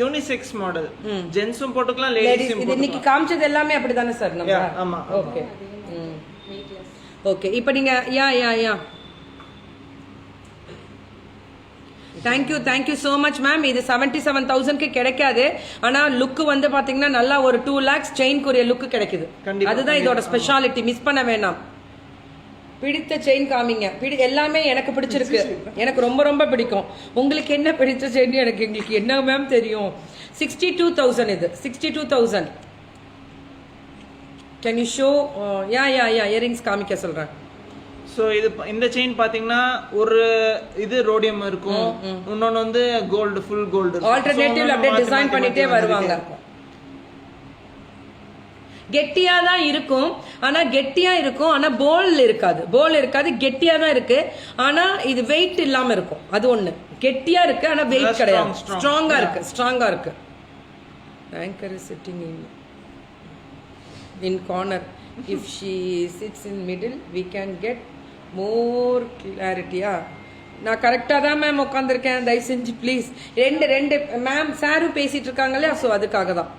யூனிசெக்ஸ் மாடல், ஜென்ஸும் போட்டுக்கலாம், லேடிஸும். இது இன்னைக்கு காமிச்சது எல்லாமே அப்படிதானே சார் நம்ம? ஆமா. Okay okay. இப்போ நீங்க yeah thank you so much ma'am. இது 77,000க்கு கிடைக்காது. ஆனால் லுக்கு வந்து பார்த்தீங்கன்னா நல்லா ஒரு 2 lakhs செயின்க்குரிய லுக்கு கிடைக்குது. அதுதான் இதோட ஸ்பெஷாலிட்டி, மிஸ் பண்ண வேணாம். பிடித்த செயின் காமிங்க. எல்லாமே எனக்கு பிடிச்சிருக்கு, எனக்கு ரொம்ப ரொம்ப பிடிக்கும். உங்களுக்கு என்ன பிடிச்ச செயின் எங்களுக்கு என்ன மேம் தெரியும்? 62,000 இது, 62,000. Can you show? Yeah earrings காமிக்க சொல்கிறேன். ஸோ இது இந்த செயின் பார்த்தீங்கன்னா ஒரு இது ரோடியம் இருக்கும், இன்னொன்று வந்து கோல்டு, ஃபுல் கோல்டு. ஆல்டர்னேட்டிவ் அப்படியே டிசைன் பண்ணிட்டே வருவாங்க. கெட்டியா தான் இருக்கும், ஆனா போல் இருக்காது, கெட்டியா தான் இருக்கு. ஆனா இது வெயிட் இல்லாம இருக்கும், அது ஒண்ணு. கெட்டியா இருக்கு ஆனா வெயிட் கிடையாது, ஸ்ட்ராங்கா இருக்கு. Anchor is sitting in corner. If she sits in middle, we can get more clarity. நான் கரெக்டாக தான் மேம் உட்காந்துருக்கேன், தயவு செஞ்சு ப்ளீஸ். ரெண்டு மேம் சாரும் பேசிட்டு இருக்காங்க இல்லையா, ஸோ அதுக்காக தான்.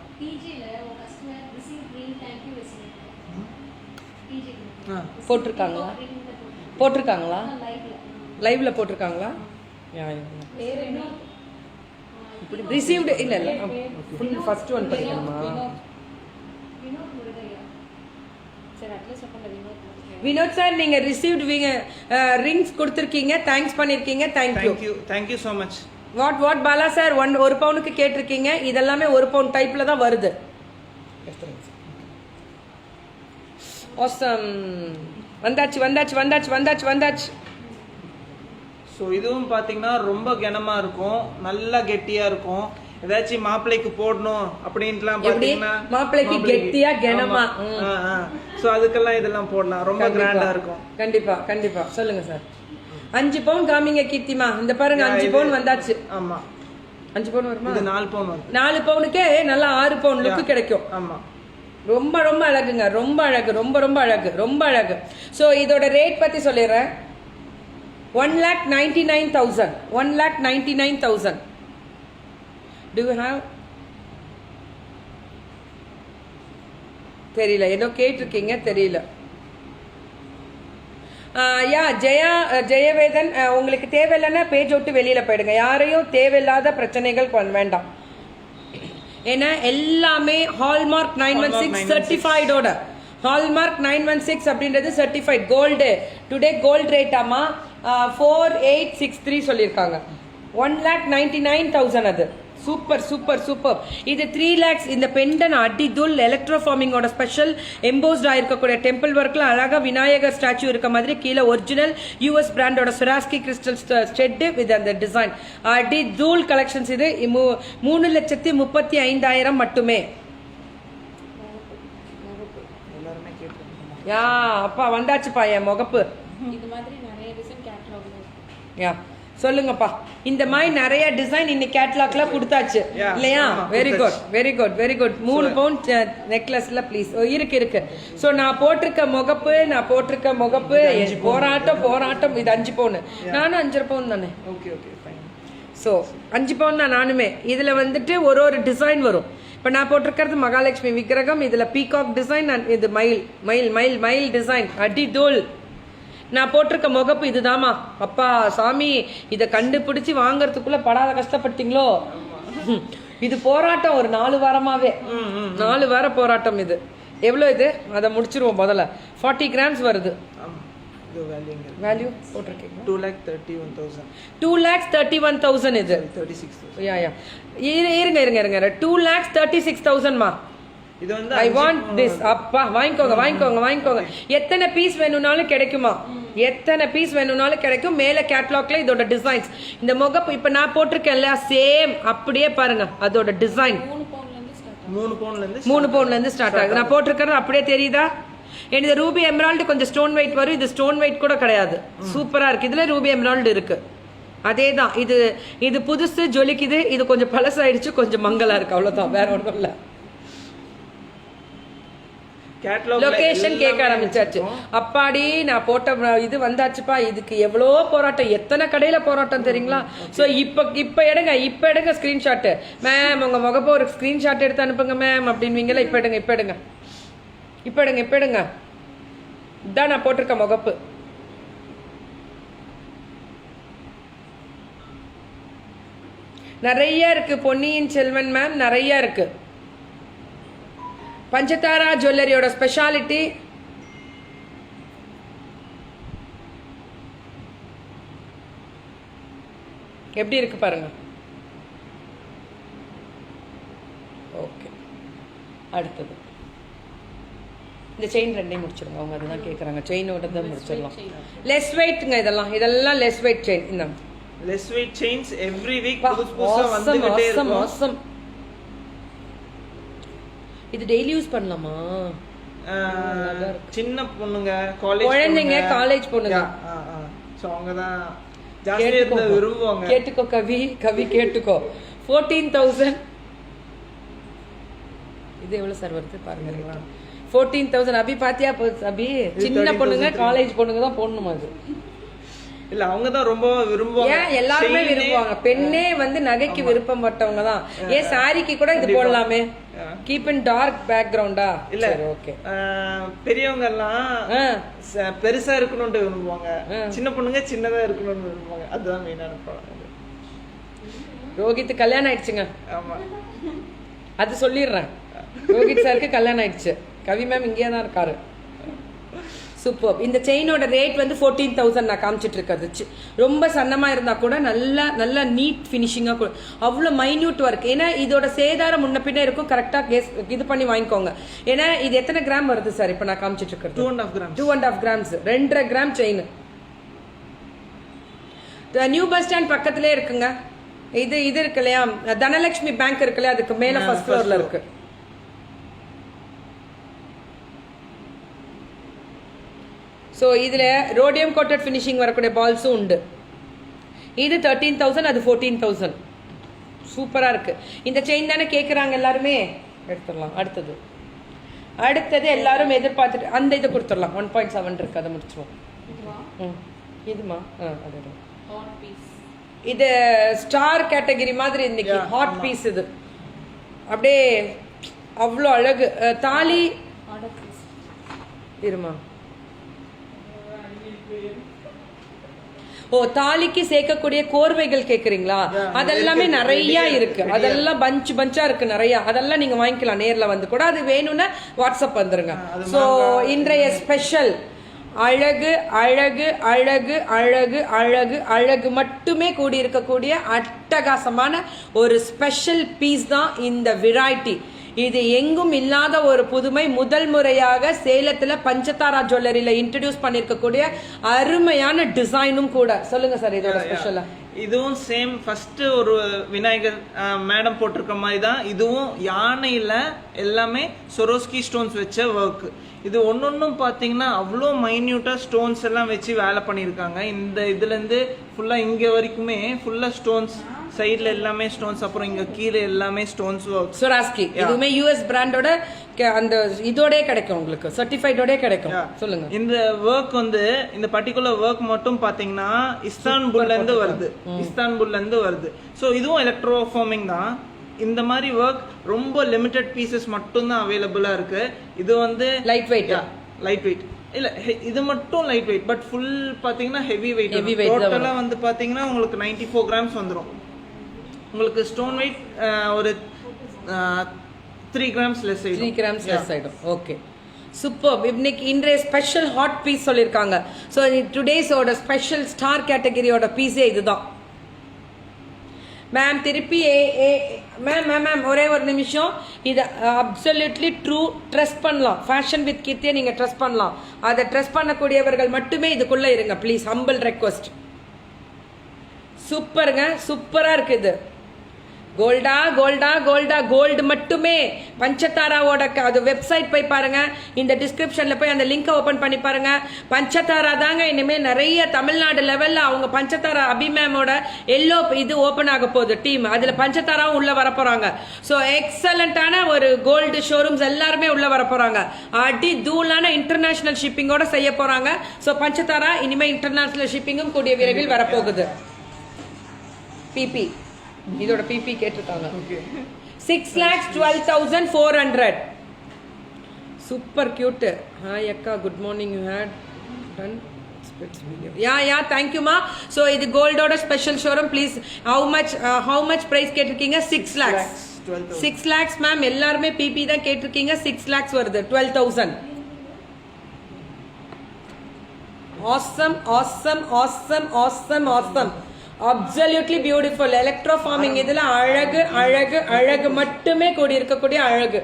போட்டிருக்காங்களா லைவ்ல போட்டிருக்காங்களா? ரிசீவ்டு இல்லை ஃபர்ஸ்ட் ஒன் பண்ணிக்கணுமா? வினோத் சார் நீங்க ரிசீவ்ட் ரிங்ஸ் கொடுத்துருக்கீங்க, தேங்க்ஸ் பண்ணிருக்கீங்க. Thank you so much. What Bala sir 1 பவுனுக்கு கேட்டிருக்கீங்க. இதெல்லாமே 1 பவுன் டைப்ல தான் வருது. ஆசம். வந்தாச்சு. ஸோ இதுவும் பார்த்தீங்கன்னா ரொம்ப கனமா இருக்கும், நல்லா கெட்டியா இருக்கும். ஏதாச்சும் மாப்பிள்ளைக்கு போடணும் அப்படின்ட்டுலாம் பார்த்தீங்கன்னா மாப்பிள்ளைக்கு கெட்டியா கனமா, ஸோ அதுக்கெல்லாம் இதெல்லாம் போடலாம், ரொம்ப கிராண்டா இருக்கும். கண்டிப்பா சொல்லுங்க சார். 5 பவுன் காமிங்க கீர்த்திமா. இந்த பாருங்க 5 பவுன் வந்தாச்சு. ஆமா 5 பவுன் வருமா? இது 4 பவுன் வரும். 4 பவுனுக்கே நல்லா 6 பவுன் லுக்கு கிடைக்கும். ஆமா ரொம்ப அழகுங்க, ரொம்ப அழகு. ஸோ இதோட ரேட் பத்தி சொல்லிடுறேன். 1,99,000. 1,99,000. Do you have? தெரியல, ஏதோ கேட்டிருக்கீங்க, தெரியல. ஜெயவேதன், உங்களுக்கு தேவையில்லைன்னா பேஜ் விட்டு வெளியில போயிடுங்க. யாரையும் தேவையில்லாத பிரச்சனைகள் வேண்டாம். ஏன்னா எல்லாமே ஹால்மார்க் 916 சர்டிஃபைடோட. ஹால்மார்க் 916 அப்படின்றது certified gold. Today gold rate ஆமா 4863 சொல்லியிருக்காங்க. 1,99,000 அது. சூப்பர். இது 3 lakhs. இந்த பெண்டன் அடிதுல் எலக்ட்ரோஃபார்மிங்கோட ஸ்பெஷல் எம்போஸ்ட் ஆயிருக்கக்கூடிய டெம்பிள் ஒர்க்ல அழகா விநாயகர் ஸ்டாச்சு இருக்க மாதிரி கீழே ஒரிஜினல் US பிராண்டோட சுராஸ்கி கிறிஸ்டல் ஸ்டெட் வித் அந்த டிசைன். அடிதுல் கலெக்ஷன்ஸ். இது 3,35,000 மட்டுமே. அப்பா வந்தாச்சுப்பா என் முகப்பு. சொல்லுங்கப்பா. இந்த மாதிரி நிறைய டிசைன் இன்னைக்கு கேட்டலாக்ல கொடுத்தாச்சு இல்லையா? Very good. 3 பவுன் நெக்லஸ்ல ப்ளீஸ் இருக்கு. ஸோ நான் போட்டிருக்க முகப்பு போராட்டம். இது 5 பவுன், நானும் 5 பவுன் தானே. ஸோ 5 பவுன் தான் நானுமே. இதில் வந்துட்டு ஒரு ஒரு டிசைன் வரும். இப்போ நான் போட்டிருக்கிறது மகாலட்சுமி விக்கிரகம், இதில் பீகாக் டிசைன், இது மயில் மயில் மயில் மயில் டிசைன், அடி தோல். நான் போட்டிருக்க முகப்பு இதுதாமா. அப்பா சாமி, இதை கண்டுபிடிச்சி வாங்கறதுக்குள்ள படாத கஷ்டப்பட்டீங்களோ. இது போராட்டம் ஒரு 4 வாரமாவே, 4 வார போராட்டம். இது எவ்வளோ? இது அதை முடிச்சிருவோம். முதல்ல 40 கிராம்ஸ் வருது. வேல்யூ போட்டிருக்கீங்க 2,31,000. 2,31,000 இது 36,000. யா யா இருங்க 2,36,000மா. இது வந்து ஐ வாண்ட் திஸ். அப்பா வாங்கிக்கோங்க. எத்தனை பீஸ் வேணும்னாலும் கிடைக்குமா? எத்தனை பீஸ் வேணும்னாலும் கிடைக்கும். மேல கேட்லாக்ல இதோட டிசைன்ஸ், இந்த முகப்பு இப்ப நான் போட்டிருக்கேன்ல சேம் அப்படியே பாருங்க. அதோட டிசைன் 3 பவுன்ல இருந்து ஸ்டார்ட் ஆகுது. நான் போட்டிருக்கிறது அப்படியே தெரியுதா? இந்த ரூபி எமரால்டு கொஞ்சம் ஸ்டோன் வெயிட் வரும். இது ஸ்டோன் வெயிட் கூட கிடையாது. சூப்பரா இருக்கு. இதுல ரூபி எமரால்டு இருக்கு. அதேதான். இது புதுசு ஜொலிக்குது. இது கொஞ்சம் பழசாயிடுச்சு, கொஞ்சம் மங்கலா இருக்கு. அவ்வளவுதான், வேற ஒன்றும் இல்லை. லொகேஷன் கேட்க ஆரம்பிச்சாச்சு. அப்பாடி நான் போட்ட இது வந்தாச்சுப்பா. இதுக்கு எவ்வளோ போராட்டம், எத்தனை கடையில போராட்டம் தெரியுங்களா? ஸோ இப்போ எடுங்க ஸ்கிரீன்ஷாட்டு. மேம் உங்க முகப்போ ஒரு ஸ்கிரீன்ஷாட் எடுத்து அனுப்புங்க மேம் அப்படின்வீங்களா? இப்போ எடுங்க. இதான் நான் போட்டிருக்க முகப்பு. நிறைய இருக்கு. பொன்னியின் செல்வன் மேம் நிறைய இருக்கு. பஞ்சதாரா ஜுவல்லரியோட ஸ்பெஷாலிட்டி எப்படி இருக்கு பாருங்க. ஓகே, அடுத்தது இந்த செயின் ரெண்டையும் முடிச்சிருங்க. அவங்க அதுதான் கேட்குறாங்க. செயினோட தான் முடிச்சிடலாம். லெஸ் வெயிட்ங்க. இதெல்லாம் லெஸ் வெயிட் செயின். இந்த less weight chains every week புதுசா வந்துட்டே இருக்கும். awesome. இது டெய்லி யூஸ் பண்ணலாமா? சின்ன பொண்ணுங்க, காலேஜ் குழந்தைங்க, காலேஜ் பொண்ணுங்க, சோ அவங்க தான் ஜாஸ்தியா விரும்புவாங்க. கேட்டுக்கோ கவி கேட்டுக்கோ. 14,000. இது எவ்வளவு சார் வருது பாருங்க. 14,000. அபி பாத்தியா? அபி சின்ன பொண்ணுங்க, காலேஜ் பொண்ணுங்க தான் போடணுமா? அது இல்ல, அவங்க தான் ரொம்ப விரும்புவாங்க. ஏன் எல்லாருமே விரும்புவாங்க. பெண்ணே வந்து நகைக்கு விருப்பம் பட்டவங்க தான். ஏன் சாரிக்கு கூட இது போடலாமே. Keep in dark பேக்ரவுண்டா? இல்ல, ஓகே. பெரியவங்க எல்லாம் பெருசா இருக்கணும்னு விரும்புவாங்க. சின்ன பொண்ணுங்க சின்னதா இருக்கணும்னு விரும்புவாங்க. அதுதான் மெயினான ப்ராப்ளம். ரோஹித் கல்யாணம் ஆயிடுச்சுங்க. ஆமா, அது சொல்லிடுறேன். ரோஹித் சாருக்கு கல்யாணம் ஆயிடுச்சு. கவி மேம் இங்கே தான் இருக்காரு. சூப்பர். இந்த செயினோட ரேட் வந்து 14,000 நான் காமிச்சிட்டு இருக்கிறது. ரொம்ப சன்னமா இருந்தா கூட நல்ல நீட் ஃபினிஷிங்கா கூட, அவ்வளோ மைன்யூட் ஒர்க். ஏன்னா இதோட சேதாரம் முன்ன பின்ன இருக்கும். கரெக்டா இது பண்ணி வாங்கிக்கோங்க. ஏன்னா இது எத்தனை கிராம் வருது சார்? இப்போ நான் காமிச்சிட்டு இருக்கிறது 2.5 grams. 2.5 gram chain. New bus stand பக்கத்திலே இருக்குங்க. இது இருக்கு இல்லையா, தனலட்சுமி பேங்க் இருக்கு இல்லையா, அதுக்கு மேல ஃபர்ஸ்ட் ஃப்ளோர்ல இருக்கு. ஸோ இதில் ரோடியம் கோட்டட் ஃபினிஷிங் வரக்கூடிய பால்ஸும் உண்டு. இது 13,000, அது 14,000. சூப்பராக இருக்குது. இந்த செயின் தானே கேட்குறாங்க எல்லாருமே. எடுத்துடலாம். அடுத்தது எல்லாரும் எதிர்பார்த்துட்டு அந்த இதை கொடுத்துடலாம். 1.7 இருக்குது, அதை முடிச்சிடுவோம். இதுமா அது இது ஸ்டார் கேட்டகரி மாதிரி இன்னைக்கு ஹாட் பீஸ். இது அப்படியே அவ்வளோ அழகு. தாலி இருமா. ஓ, தாலிக்கு சேர்க்கக்கூடிய கோர்வைகள் கேக்குறீங்களா? அதெல்லாமே நிறைய இருக்கு. அதெல்லாம் பஞ்சா இருக்கு நிறைய. அதெல்லாம் நீங்க வாங்கிக்கலாம் நேர்ல வந்து கூட. அது வேணும்னா வாட்ஸ்அப் வந்துருங்க. சோ இன்றைய ஸ்பெஷல் அழகு அழகு அழகு அழகு அழகு அழகு மட்டுமே கூடி இருக்கக்கூடிய அட்டகாசமான ஒரு ஸ்பெஷல் பீஸ் தான் இந்த வெரைட்டி. இது எங்கும் இல்லாத ஒரு புதுமை. முதல் முறையாக சேலத்துல பஞ்சதாரா ஜுவல்லரியில இன்ட்ரடியூஸ் பண்ணிருக்கக்கூடிய அருமையான டிசைனும் கூட. சொல்லுங்க சார் இதோட ஸ்பெஷலா. இதுவும் சேம் ஃபர்ஸ்ட் ஒரு விநாயகர் மேடம் போட்டிருக்க மாதிரி தான். இதுவும் யானையில எல்லாமே சொரோஸ்கி ஸ்டோன்ஸ் வச்ச ஒர்க். இது ஒன்னொன்னும் பாத்தீங்கன்னா அவ்வளோ மைன்யூட்டா ஸ்டோன்ஸ் எல்லாம் வச்சு வேலை பண்ணியிருக்காங்க. இந்த இதுல இருந்து ஃபுல்லா இங்க வரைக்குமே ஃபுல்லா ஸ்டோன்ஸ், சைடுல எல்லாமே ஸ்டோன்ஸ், அப்புறம் இங்க கீழே எல்லாமே ஸ்டோன்ஸ் ஒர்க். Swarovski இதுவுமே US பிராண்டோட அந்த இதோடே கிடைக்கும், உங்களுக்கு சர்டிஃபைடோட கிடைக்கும். சொல்லுங்க. இந்த ஒர்க் வந்து இந்த பர்டிகுலர் ஒர்க் மட்டும் பாத்தீங்கன்னா இஸ்தான்புல்ல இருந்து வருது. சோ இதுவும் எலக்ட்ரோ ஃபார்மிங் தான். இந்த மாதிரி ஒர்க் ரொம்ப லிமிட்டட் பீசஸ் மட்டும் தான் அவைலபிளா இருக்கு. இது வந்து லைட் வெயிட் இல்ல இது மட்டும் லைட் வெயிட், பட் ஃபுல் பாத்தீங்கன்னா ஹெவி வெயிட். டோட்டலா வந்து பாத்தீங்கன்னா உங்களுக்கு 94 கிராம்ஸ் வந்துரும். உங்களுக்கு ஸ்டோன் வெயிட் ஒரு 3 கிராம்ஸ் லெஸ் ஆயிடும். 3 கிராம்ஸ் லெஸ் ஆயிடும். Okay, super. இன்னைக்கு இன்றைய ஸ்பெஷல் ஹாட் பீஸ் சொல்லியிருக்காங்க. ஸோ டுடேஸோட ஸ்பெஷல் ஸ்டார் கேட்டகரியோட பீஸே இதுதான் மேம். திருப்பி மேம் ஒரே ஒரு நிமிஷம். இது அப்சல்யூட்லி ட்ரூ. ட்ரஸ்ட் பண்ணலாம். ஃபேஷன் வித் கீர்த்தியை நீங்கள் ட்ரஸ்ட் பண்ணலாம். அதை ட்ரஸ்ட் பண்ணக்கூடியவர்கள் மட்டுமே இதுக்குள்ளே இருங்க ப்ளீஸ். Humble request. சூப்பருங்க, சூப்பராக இருக்குது. கோல்டா கோல்டா கோல்டா கோல்டு மட்டுமே. பஞ்சதாராவோட அது வெப்சைட் போய் பாருங்க. இந்த டிஸ்கிரிப்ஷன்ல போய் அந்த லிங்கை ஓபன் பண்ணி பாருங்க. பஞ்சதாரா தாங்க இனிமேல் நிறைய தமிழ்நாடு லெவல்ல அவங்க பஞ்சதாரா அபிமேமோட எல்லோ இது ஓபன் ஆக போகுது டீம். அதுல பஞ்சதாராவும் உள்ள வர போறாங்க. ஸோ எக்ஸலண்டான ஒரு கோல்டு ஷோரூம்ஸ் எல்லாருமே உள்ள வர போறாங்க. அடி தூளான இன்டர்நேஷனல் ஷிப்பிங்கோட செய்ய போறாங்க. ஸோ பஞ்சதாரா இனிமேல் இன்டர்நேஷனல் ஷிப்பிங்கும் கூடிய விரைவில் வரப்போகுது. பிபி இதோட பிபி கேட்டிருக்காங்க. 6,12,400. Super cute. ஹாய் அக்கா, good morning. You had done splits video. Yeah thank you மா. ஸோ இது கோல்டோட special showroom. Please how much price கேட்டிருக்கீங்க? 6 lakhs. 6 lakhs மேம். எல்லாருமே பிபி தான் கேட்டிருக்கீங்க. 6 lakhs வருது. 12,000. Awesome awesome awesome awesome awesome. Absolutely beautiful. Electro forming இதுல அழகு அழகு அழகு மட்டுமே கூடி இருக்கக்கூடிய அழகு.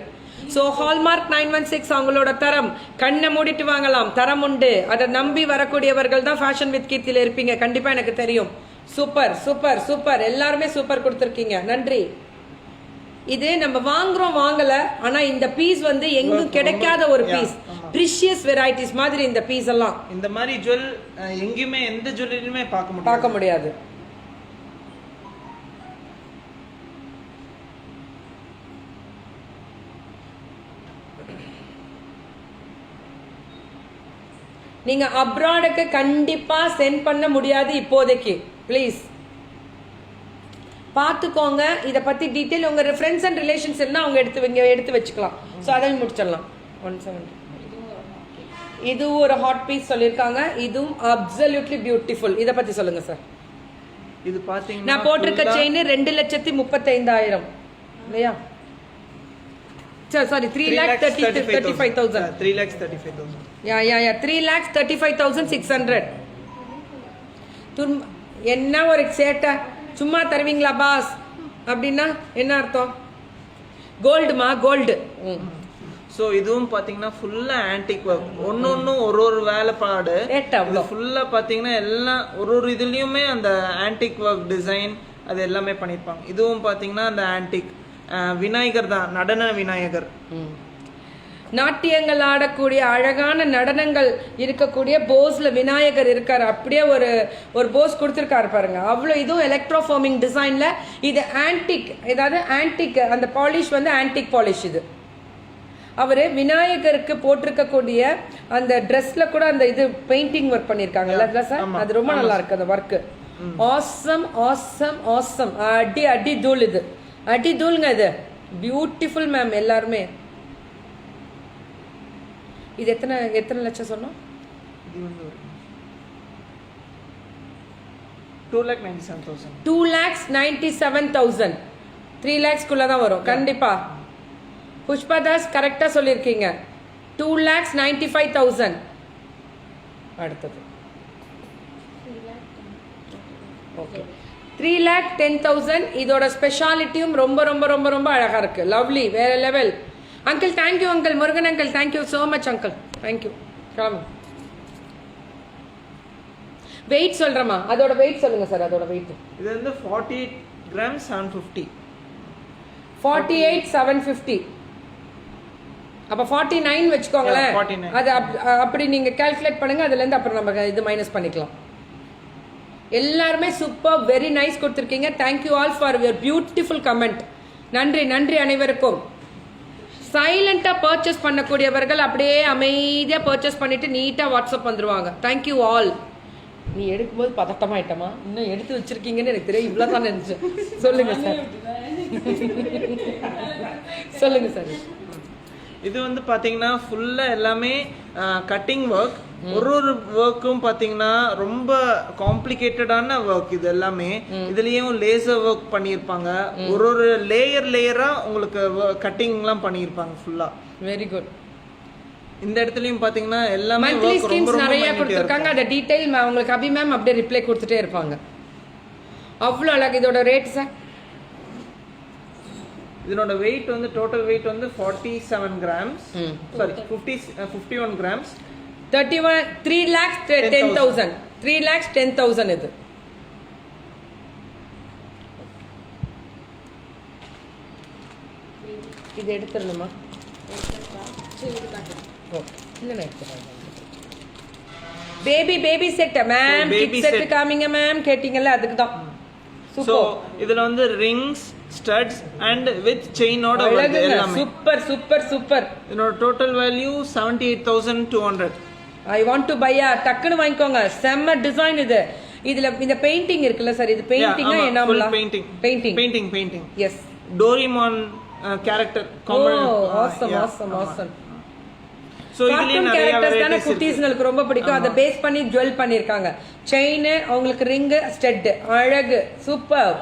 ஸோ ஹால்மார்க் 916 அவங்களோட தரம். கண்ணை மூடிட்டு வாங்கலாம், தரம் உண்டு. அதை நம்பி வரக்கூடியவர்கள் தான் ஃபேஷன் வித் கீர்த்தியில இருப்பீங்க. கண்டிப்பா எனக்கு தெரியும். Super super super. எல்லாருமே சூப்பர் கொடுத்துருக்கீங்க. நன்றி. இது நம்ம வாங்குறோம் வாங்கல, ஆனா இந்த பீஸ் வந்து எங்கும் கிடைக்காத ஒரு பீஸ். பிரிஷியஸ் வெரைட்டிஸ் மாதிரி இந்த பீஸ் எல்லாம். இந்த மாதிரி ஜுவல் எங்கேயுமே எந்த ஜுவல்லரியுமே பார்க்க முடியாது. நீங்க அப்ராடுக்கு கண்டிப்பா சென்ட் பண்ண முடியாது இப்போதைக்கு. ப்ளீஸ் பார்த்துக்கோங்க. இதை பத்தி டீட்டெயில் உங்க ஃப்ரெண்ட்ஸ் அண்ட் ரிலேஷன்ஸ் இருந்தால் அவங்க எடுத்து வச்சுக்கலாம். ஸோ அதையும் முடிச்சிடலாம். 170. இது ஒரு ஹாட் பீஸ் சொல்லியிருக்காங்க. இதுவும் அப்சல்யூட்லி பியூட்டிஃபுல். இதை பத்தி சொல்லுங்க சார். இது பாத்தீங்கன்னா நான் போட்டிருக்க செயின் 2,35,000 இல்லையா? சாரி 3,35,000. 3,35,000. யா 3,35,600. என்ன ஒரு சேட்டை. சும்மா தருவீங்களா பாஸ் அப்படின்னா என்ன அர்த்தம்? கோல்டுமா கோல்டு. ஸோ இதுவும் பார்த்தீங்கன்னா ஃபுல்லாக ஆன்டிக் ஒர்க். ஒன்னொன்னும் ஒரு வேலைப்பாடு. ஃபுல்லாக பார்த்தீங்கன்னா எல்லாம் ஒரு இதுலேயுமே அந்த ஆன்டிக் ஒர்க் டிசைன் அது எல்லாமே பண்ணியிருப்பாங்க. இதுவும் பார்த்தீங்கன்னா அந்த ஆன்டிக் விநாயகர் தான், நடன விநாயகர். நாட்டியங்கள் ஆடக்கூடிய அழகான நடனங்கள் இருக்கக்கூடிய போஸ்ல விநாயகர் இருக்காரு. அப்படியே ஒரு போஸ் கொடுத்துருக்காரு பாருங்க. அவ்வளோ. இதுவும் எலக்ட்ரோ ஃபார்மிங் டிசைன்ல. இது ஆன்டிக், ஏதாவது ஆன்டிக். அந்த பாலிஷ் வந்து ஆன்டிக் பாலிஷ். இது அவரு விநாயகருக்கு போட்டிருக்கக்கூடிய அந்த ட்ரெஸ்ல கூட அந்த இது பெயிண்டிங் ஒர்க் பண்ணிருக்காங்கல்ல சார், அது ரொம்ப நல்லா இருக்கு அந்த ஒர்க். Awesome awesome awesome. அடி அடி தூள். இது அடி தூளுங்க. இது பியூட்டிஃபுல் மேம். எல்லாருமே இது எத்தனை லட்சம் சொன்னோம்? 2,97,000. 2,97,000. 3 lakhsக்குள்ள தான் வரும் கண்டிப்பா. புஷ்பா தாஸ் கரெக்டா சொல்லியிருக்கீங்க. 2,95,000. அடுத்தது ஓகே 3,10,000. இதோட ஸ்பெஷாலிட்டியும் ரொம்ப ரொம்ப ரொம்ப ரொம்ப அழகா இருக்கு. லவ்லி, வேற level. Uncle thank you. Uncle Murugan uncle thank you so much uncle. Thank you. Weight சொல்றமா? அதோட வெயிட் சொல்லுங்க சார். அதோட வெயிட் இது வந்து 48 grams 750. 48,750. அப்போ 49 வச்சுக்கோங்களேன். 49. அது அப்படி நீங்கள் கால்குலேட் பண்ணுங்கள், அதுலேருந்து அப்புறம் நம்ம இது மைனஸ் பண்ணிக்கலாம். எல்லாருமே சூப்பர், வெரி நைஸ் கொடுத்துருக்கீங்க. Thank you all for your beautiful comment. நன்றி நன்றி அனைவருக்கும். சைலண்டாக பர்ச்சேஸ் பண்ணக்கூடியவர்கள் அப்படியே அமைதியாக பர்ச்சேஸ் பண்ணிவிட்டு நீட்டாக வாட்ஸ்அப் வந்துடுவாங்க. Thank you all. நீ எடுக்கும்போது பதட்டமாயிட்டமா, இன்னும் எடுத்து வச்சிருக்கீங்கன்னு எனக்கு தெரியும். இவ்வளோ தான் நினச்சேன். சொல்லுங்கள் சார், சொல்லுங்கள் சார். இது வந்து பாத்தீங்கன்னா ஃபுல்லா எல்லாமே கட்டிங் ஒர்க். ஒரு ஒர்க்கும் பாத்தீங்கன்னா ரொம்ப காம்ப்ளிகேட்டடான ஒர்க். இது எல்லாமே இதுலயும் லேசர் ஒர்க் பண்ணியிருப்பாங்க. ஒரு லேயரா உங்களுக்கு கட்டிங்லாம் பண்ணியிருப்பாங்க ஃபுல்லா. Very good. இந்த இடத்துலயும் பாத்தீங்கன்னா எல்லாமே மந்த்லி ஸ்கீம்ஸ் நிறைய கொடுத்துருக்காங்க. அந்த டீடைல் உங்களுக்கு அபி மேம் அப்படியே ரிப்ளை கொடுத்துட்டே இருப்பாங்க. அவ்வளோ அழகு. இதோட ரேட் சார்? இதனோட வெயிட் வந்து டோட்டல் வெயிட் வந்து 47 கிராம்ஸ், சாரி 51 கிராம்ஸ். 3,10,000 3,10,000 இது. இது எடுத்துடணுமா? Baby set ma'am, kit set காமிங்க மேம் கேட்டிங்கல்ல, அதுக்கு தான். சோ இதுல வந்து ரிங்ஸ், ஸ்டட்ஸ் அண்ட் வித் செயினோட வருது எல்லாமே. Super super super. இதோட total value 78,200. I want to buy. டக்குன்னு வாங்கிக்கோங்க. செம்ம டிசைன் இது. இதுல இந்த பெயிண்டிங் இருக்குல்ல சார், இது பெயிண்டிங்கா என்னம்ல? Painting. Yes. Doraemon character common. Awesome. So இதுல நிறைய கேரக்டர்ஸ்தான குட்டீஸ்ங்களுக்கு ரொம்ப பிடிக்கும். அதை பேஸ் பண்ணி ஜுவல் பண்ணிருக்காங்க. செயின், அவங்களுக்கு ரிங், ஸ்டட், அழகு, சூப்பர்.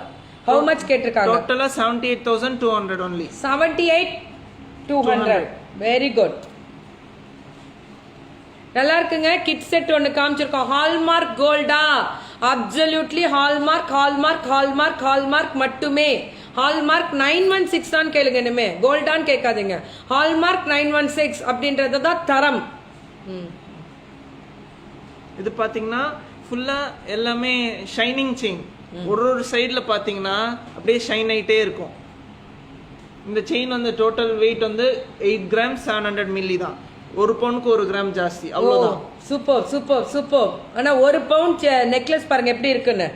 How much கேட்டிருக்காங்க? டோட்டலா 78,200 only. 78,200. Very good. நல்லா இருக்குங்க. கிட் செட் ஒன்று காமிச்சிருக்கோம். ஹால்மார்க் கோல்டா? அப்சல்யூட்லி ஹால்மார்க் மட்டுமே. ஹால்மார்க் 916 தான் கேளுங்க. இனிமே கோல்டான்னு கேட்காதீங்க. ஹால்மார்க் 916 அப்படின்றது தான் தரம். இது பாத்தீங்கன்னா ஃபுல்லா எல்லாமே ஷைனிங் செயின். ஒரு சைடுல பாத்தீங்கன்னா அப்படியே ஷைன் ஆயிட்டே இருக்கும். இந்த செயின் வந்து டோட்டல் வெயிட் வந்து 8 கிராம் 700 மில்லி தான். ஒரு பவுனுக்கு 1 கிராம் ஜாஸ்தி, அவ்வளவுதான். சூப்பர். ஆனா ஒரு பவுண்ட் நெக்லஸ் பாருங்க எப்படி இருக்குன்னு.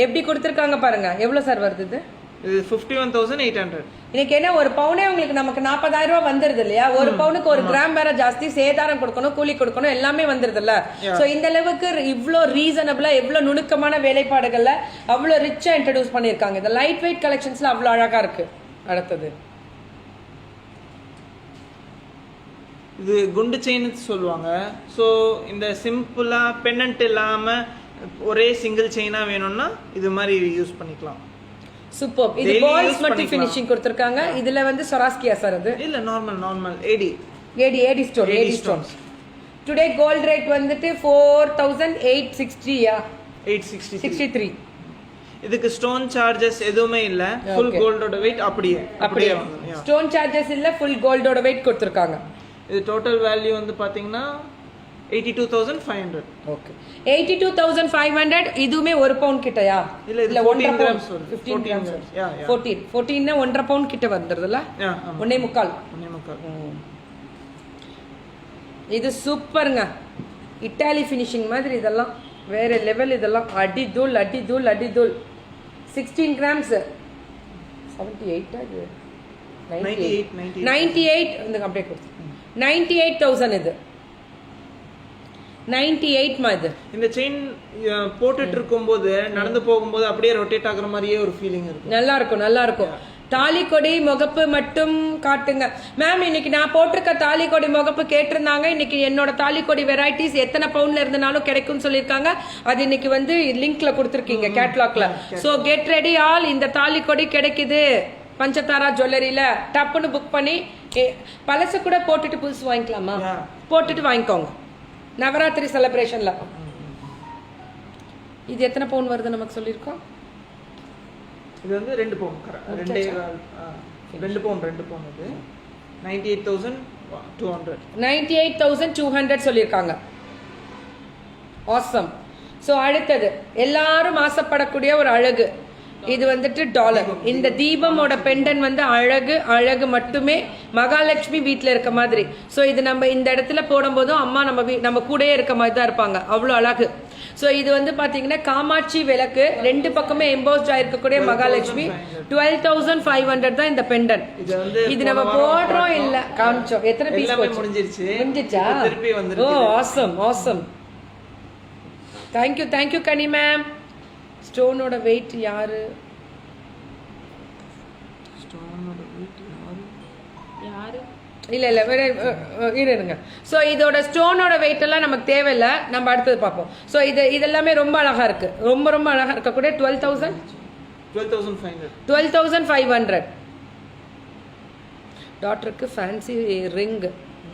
எப்படி கொடுத்துருக்காங்க பாருங்க. எவ்வளவு சார் வருது இது? இது 51,800. இன்னைக்கு என்ன, ஒரு பவுனே உங்களுக்கு நமக்கு 40,000 ரூபாய் வந்துருது இல்லையா? ஒரு பவுனுக்கு 1 கிராம் வேற ஜாஸ்தி, சேதாரம் கொடுக்கணும், கூலி கொடுக்கணும், எல்லாமே வந்துருது இல்ல? சோ இந்த அளவுக்கு இவ்ளோ ரீசனபிளா, எவ்வளவு நுணுக்கமான வேலைப்பாடுகள்ல அவ்வளவு ரிச்சா இன்ட்ரோடியூஸ் பண்ணிருக்காங்க. இந்த லைட் வெயிட் கலெக்ஷன்ஸ்ல அவ்வளவு அழகா இருக்கு. அடுத்தது இது குண்டு செயின் சொல்லுவாங்க. ஸோ இந்த சிம்பிளா பெண்டன்ட் இல்லாம ஒரே சிங்கிள் செயினா வேணும்னா இது மாதிரி யூஸ் பண்ணிக்கலாம். சூப்பர். இது பால்ஸ் மட்டும் ஃபினிஷிங் கொடுத்திருக்காங்க. இதுல வந்து சொராஸ்கியா சார்? அது இல்ல, normal AD stone. Today gold rate வந்துட்டு 4,860. 863. இதுக்கு ஸ்டோன் சார்ஜஸ் எதுவுமே இல்ல. ஃபுல் கோல்டோட வெயிட் அப்படியே. ஸ்டோன் சார்ஜஸ் இல்ல, ஃபுல் கோல்டோட வெயிட் கொடுத்திருக்காங்க. இது டோட்டல் வேல்யூ வந்து பாத்தீங்கன்னா 82,500. ஓகே, 82,500. இதுவுமே 1 பவுண்ட் கிட்டயா? இல்ல 14 கிராம்ஸ் வருது. 15 கிராம்ஸ். 14 1.5 பவுண்ட் கிட்ட வந்துருதுல? 1.25. இது சூப்பர்ங்க. இட்டாலி ஃபினிஷிங் மாதிரி இதெல்லாம் வேற லெவல். இதெல்லாம் அடி தூள் 16 கிராம்ஸ் 78 98 இந்த அப்படியே கொடுத்து 98,000. இது 98 மாதிரி. இந்த செயின் போட்டுட்டு இருக்கும்போது நடந்து போகும்போது அப்படியே ரொட்டேட் ஆகுற மாதிரியே ஒரு ஃபீலிங் இருக்கும். நல்லா இருக்கும். தாலி கொடி முகப்பு மட்டும் காட்டுங்க மேம். இன்னைக்கு நான் போட்டிருக்க தாலி கொடி முகப்பு கேட்டிருந்தாங்க. இன்னைக்கு என்னோட தாலி கொடி வெரைட்டிஸ் எத்தனை பவுண்ட்ல இருந்தனாலும் கிடைக்கும்னு சொல்லியிருக்காங்க. அது இன்னைக்கு வந்து லிங்க்ல கொடுத்துருக்கீங்க, கேட்லாக்ல. So get ready all. இந்த தாலி கொடி கிடைக்குது பஞ்சதாரா ஜுவல்லரியில. டப்புன்னு புக் பண்ணி பழசு கூட போட்டுட்டு புதுசு வாங்கிக்கலாமா? போட்டுட்டு வாங்கிக்கோங்க. நவராத்திரி செலிப்ரேஷன்ல. இது எத்தனை பவுன் வருது நமக்கு சொல்லியிருக்கோம்? இது வந்து 2 பவுன். 2 பவுன் இது 98,200. 98,200 சொல்லியிருக்காங்க. ஆசம். ஸோ அடுத்தது எல்லாரும் ஆசைப்படக்கூடிய ஒரு அழகு. இது வந்துட்டு டாலர். இந்த தீபமோட பெண்டன் வந்து அழகு அழகு மட்டுமே, மகாலட்சுமி வீட்டில் இருக்க மாதிரி. ஸோ இது நம்ம இந்த இடத்துல போடும்போதும் அம்மா நம்ம கூடயே இருக்க மாதிரி தான் இருப்பாங்க, அவ்வளோ அழகு. ஸோ இது வந்து பார்த்தீங்கன்னா காமாட்சி விளக்கு, ரெண்டு பக்கமே எம்போஸ்ட் ஆயிருக்கக்கூடிய மகாலட்சுமி. 12,500 தான் இந்த பெண்டன். இது நம்ம போடுறோம் இல்ல காமிச்சோம். எத்தனை பீஸ் முடிஞ்சிச்சா? ஓ ஆசம் ஆசம். தேங்க்யூ கனி மேம். ஸ்டோனோட வெயிட் யாரு? இல்ல வேற இருங்க. ஸோ இதோட ஸ்டோனோட வெயிட் எல்லாம் நமக்கு தேவையில்லை, நம்ம அடுத்தது பார்ப்போம். ஸோ இதெல்லாமே ரொம்ப அழகா இருக்கு, ரொம்ப ரொம்ப அழகா இருக்கக்கூடிய 12,500. டாக்டருக்கு ஃபேன்சி ரிங்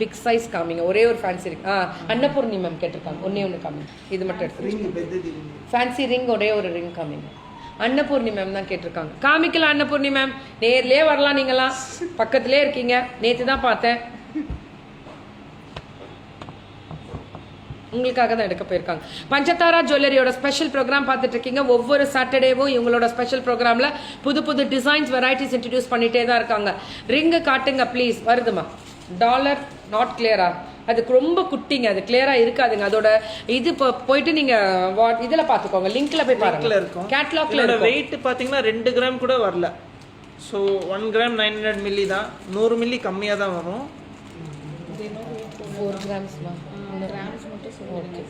பிக் சைஸ் காமிங்க, ஒரே ஒரு ஃபேன்சி ரிங். அன்னபூர்ணி மேம் கேட்டிருக்காங்க, ஒன்று காமிங்க. இது மட்டும் எடுத்து ஃபேன்சி ரிங் ஒரே ஒரு ரிங் காமிங்க. அன்னபூர்ணி மேம் தான் கேட்டிருக்காங்க. காமிக்கலாம் அன்னபூர்ணி மேம், நேர்லயே வரலாம், நீங்களாம் பக்கத்திலே இருக்கீங்க. நேற்று தான் பார்த்தேன், உங்களுக்காக தான் எடுக்க போயிருக்காங்க. பஞ்சதாரா ஜுவல்லரியோட ஸ்பெஷல் ப்ரோக்ராம் பார்த்துட்டு இருக்கீங்க. ஒவ்வொரு சாட்டர்டேவும் இவங்களோட ஸ்பெஷல் ப்ரோக்ராம்ல புது புது டிசைன்ஸ் வெரைட்டிஸ் இன்ட்ரடியூஸ் பண்ணிட்டே தான் இருக்காங்க. ரிங்கு காட்டுங்க ப்ளீஸ். வருதுமா? டாலர் நாட் கிளியரா? அதுக்கு ரொம்ப குட்டிங்க, அது கிளியரா இருக்காதுங்க. அதோட இது போயிட்டு நீங்க இதுல பாத்துக்கோங்க, லிங்க்ல போய் பாருங்க, கேட்டலாக்ல இருக்கும். வெயிட் பாத்தீங்கன்னா 2 கிராம் கூட வரல. ஸோ 1 கிராம் 900 மில்லி தான், 100 மில்லி கம்மியா தான் வரும். 4 கிராம்ஸ் தான். Okay.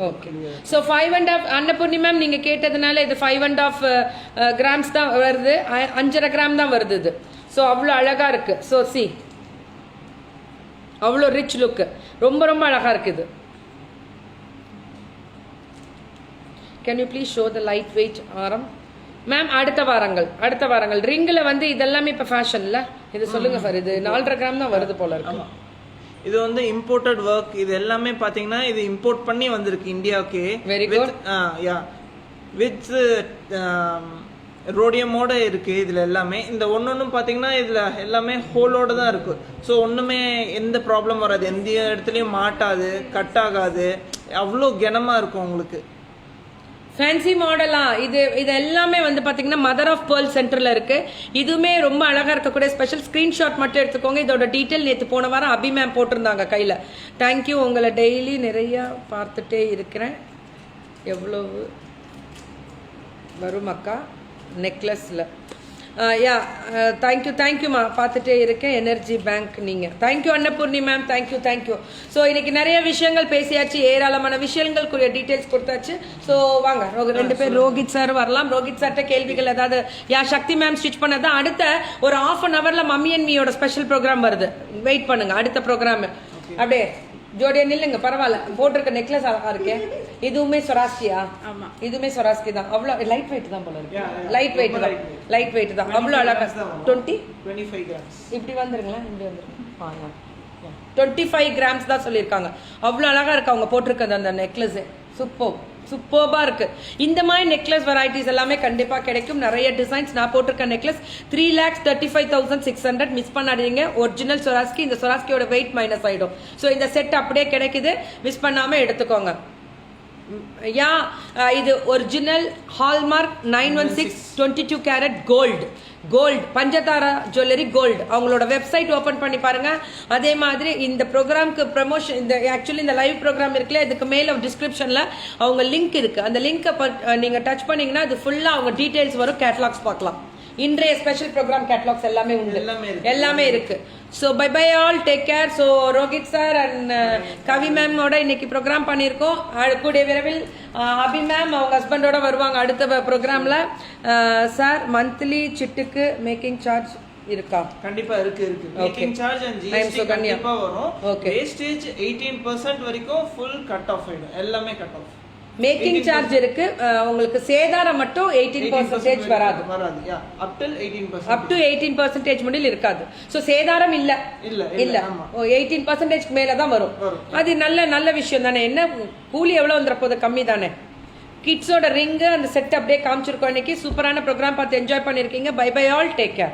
Okay. So 5.5 Annapoorani ma'am நீங்க கேட்டதுனால இது 5.5 கிராம்ஸ் தான் வருது, 5.5 கிராம் தான் வருது இது. ஸோ அவ்வளோ அழகா இருக்கு. ஸோ சி அவ்வளோ ரிச் லுக், ரொம்ப ரொம்ப அழகா இருக்குது. Can you please show the light weight ஆரம் மேம்? அடுத்த வாரங்கள் ரிங்கில் வந்து இதெல்லாமே இப்போ ஃபேஷன்ல. இது சொல்லுங்க சார். இது 4.5 கிராம் தான் வருது போல இருக்கு. இது வந்து இம்போர்ட்டட் ஒர்க். இது எல்லாமே பாத்தீங்கன்னா இது இம்போர்ட் பண்ணி வந்திருக்கு இந்தியாவுக்கு. Very good. வித் ரோடியமோட இருக்கு இதுல எல்லாமே. இந்த ஒன்னொன்னும் பாத்தீங்கன்னா இதுல எல்லாமே ஹோலோட தான் இருக்கு. ஸோ ஒண்ணுமே எந்த ப்ராப்ளம் வராது, எந்த இடத்துலயும் மாட்டாது, கட் ஆகாது, அவ்வளோ கனமா இருக்கும் உங்களுக்கு. ஃபேன்சி மாடலா இது எல்லாமே வந்து பாத்தீங்கன்னா மதர் ஆஃப் பேர்ல் சென்டர்ல இருக்கு. இதுவுமே ரொம்ப அழகா இருக்கக்கூடிய ஸ்பெஷல். ஸ்கிரீன்ஷாட் மட்டும் எடுத்துக்கோங்க. இதோட டீட்டெயில் நேற்று போன வாரம் அபி மேம் போட்டிருந்தாங்க கையில. தேங்க்யூ, உங்களை டெய்லி நிறைய பார்த்துட்டே இருக்கிறேன். எவ்வளவு வரும் அக்கா நெக்லஸ்ல? தேங்க்யூமா, பார்த்துட்டே இருக்கேன். எனர்ஜி பேங்க் நீங்க. Thank you Annapoorani ma'am, thank you. So இன்னைக்கு நிறைய விஷயங்கள் பேசியாச்சு, ஏராளமான விஷயங்களுக்குரிய டீட்டெயில்ஸ் கொடுத்தாச்சு. ஸோ வாங்க 2 பேர் ரோஹித் சார் வரலாம். ரோஹித் சார்ட்ட கேள்விகள் ஏதாவது சக்தி மேம் ஸ்டிச் பண்ணதான். அடுத்த ஒரு 1/2 hourல மம்மி அண்ட் மீயோட ஸ்பெஷல் ப்ரோக்ராம் வருது, வெயிட் பண்ணுங்க. அடுத்த ப்ரோக்ராம் அப்படியே ஜோடியா நில்லுங்க, பரவாயில்ல. போட்டிருக்க நெக்லஸ் அழகா இருக்கே. இதுவுமே சொராஸ்கியா? ஆமா, இதுவுமே சொராஸ்கி தான். அவ்வளவு லைட் வெயிட் தான் போல இருக்கு. லைட் வெயிட் தான். அவ்வளவு அழகா 25 கிராம்ஸ் இப்படி வந்துருங்களா? இப்படி வந்துருங்க. 25 கிராம்ஸ் தான் சொல்லியிருக்காங்க. அவ்வளவு அழகா இருக்கு அவங்க போட்டிருக்கிறது அந்த நெக்லஸ். சூப்பர்பா இருக்கு. இந்த மாதிரி நெக்லஸ் வெரைட்டிஸ் எல்லாமே கண்டிப்பா கிடைக்கும். நிறைய டிசைன்ஸ். நான் போட்டிருக்க நெக்லஸ் 3,35,600. மிஸ் பண்ணாதீங்க. Original Swarovski. இந்த சொராஸ்கியோட வெயிட் மைனஸ் ஆயிடும். ஸோ இந்த செட் அப்படியே கிடைக்குது, மிஸ் பண்ணாம எடுத்துக்கோங்க. இது original hallmark 916 22 carat gold Panchadara jewellery gold. அவங்களோட வெப்சைட் ஓபன் பண்ணி பாருங்க. அதே மாதிரி இந்த ப்ரோக்ராம்க்கு ப்ரமோஷன், இந்த ஆக்சுவலி இந்த லைவ் ப்ரோக்ராம் இருக்குல்ல, இதுக்கு மேல டிஸ்கிரிப்ஷன்ல அவங்க லிங்க் இருக்கு. அந்த லிங்கை நீங்க டச் பண்ணீங்கன்னா இது ஃபுல்லா அவங்க டீடைல்ஸ் வரும். கேட்டலாக்ஸ் பார்க்கலாம். இன்றைய ஸ்பெஷல் ப்ரோக்ராம் கேட்டலாக்ஸ் எல்லாமே உண்டு, எல்லாமே இருக்கு. So bye all, take care. So Rohit sir and Kavi மேமோட இன்னைக்கு ப்ரோக்ராம் பண்ணியிருக்கோம். கூடிய விரைவில் அபி மேம் அவங்க ஹஸ்பண்டோட வருவாங்க அடுத்த ப்ரோக்ராம்ல. சார் மந்த்லி சிட்டுக்கு மேக்கிங் சார்ஜ் இருக்கா? கண்டிப்பா இருக்கு. மேக்கிங் சார்ஜ் அண்ட் ஜிஎஸ்டி கண்டிப்பா வரும். வேஸ்டேஜ் 18% வரைக்கும் ஃபுல் கட் ஆஃப் ஆயிடும், எல்லாமே கட் ஆஃப். மேக்கிங் சார்ஜ் இருக்கு. உங்களுக்கு சேதாரம் மட்டும் 18% வராது. அப் டு 18% முடியல இருக்காது. சோ சேதாரம் இல்ல 18% மேல தான் வரும். அது நல்ல விஷயம் தானே. என்ன கூலி எவ்வளவு வந்துற போது? கம்மி தானே. கிட்ஸோட ரிங் அந்த செட் அப்படியே காமிச்சிருக்கோம். இன்னைக்கு சூப்பரான ப்ரோக்ராம் பார்த்து என்ஜாய் பண்ணிருக்கீங்க. Bye all, take care.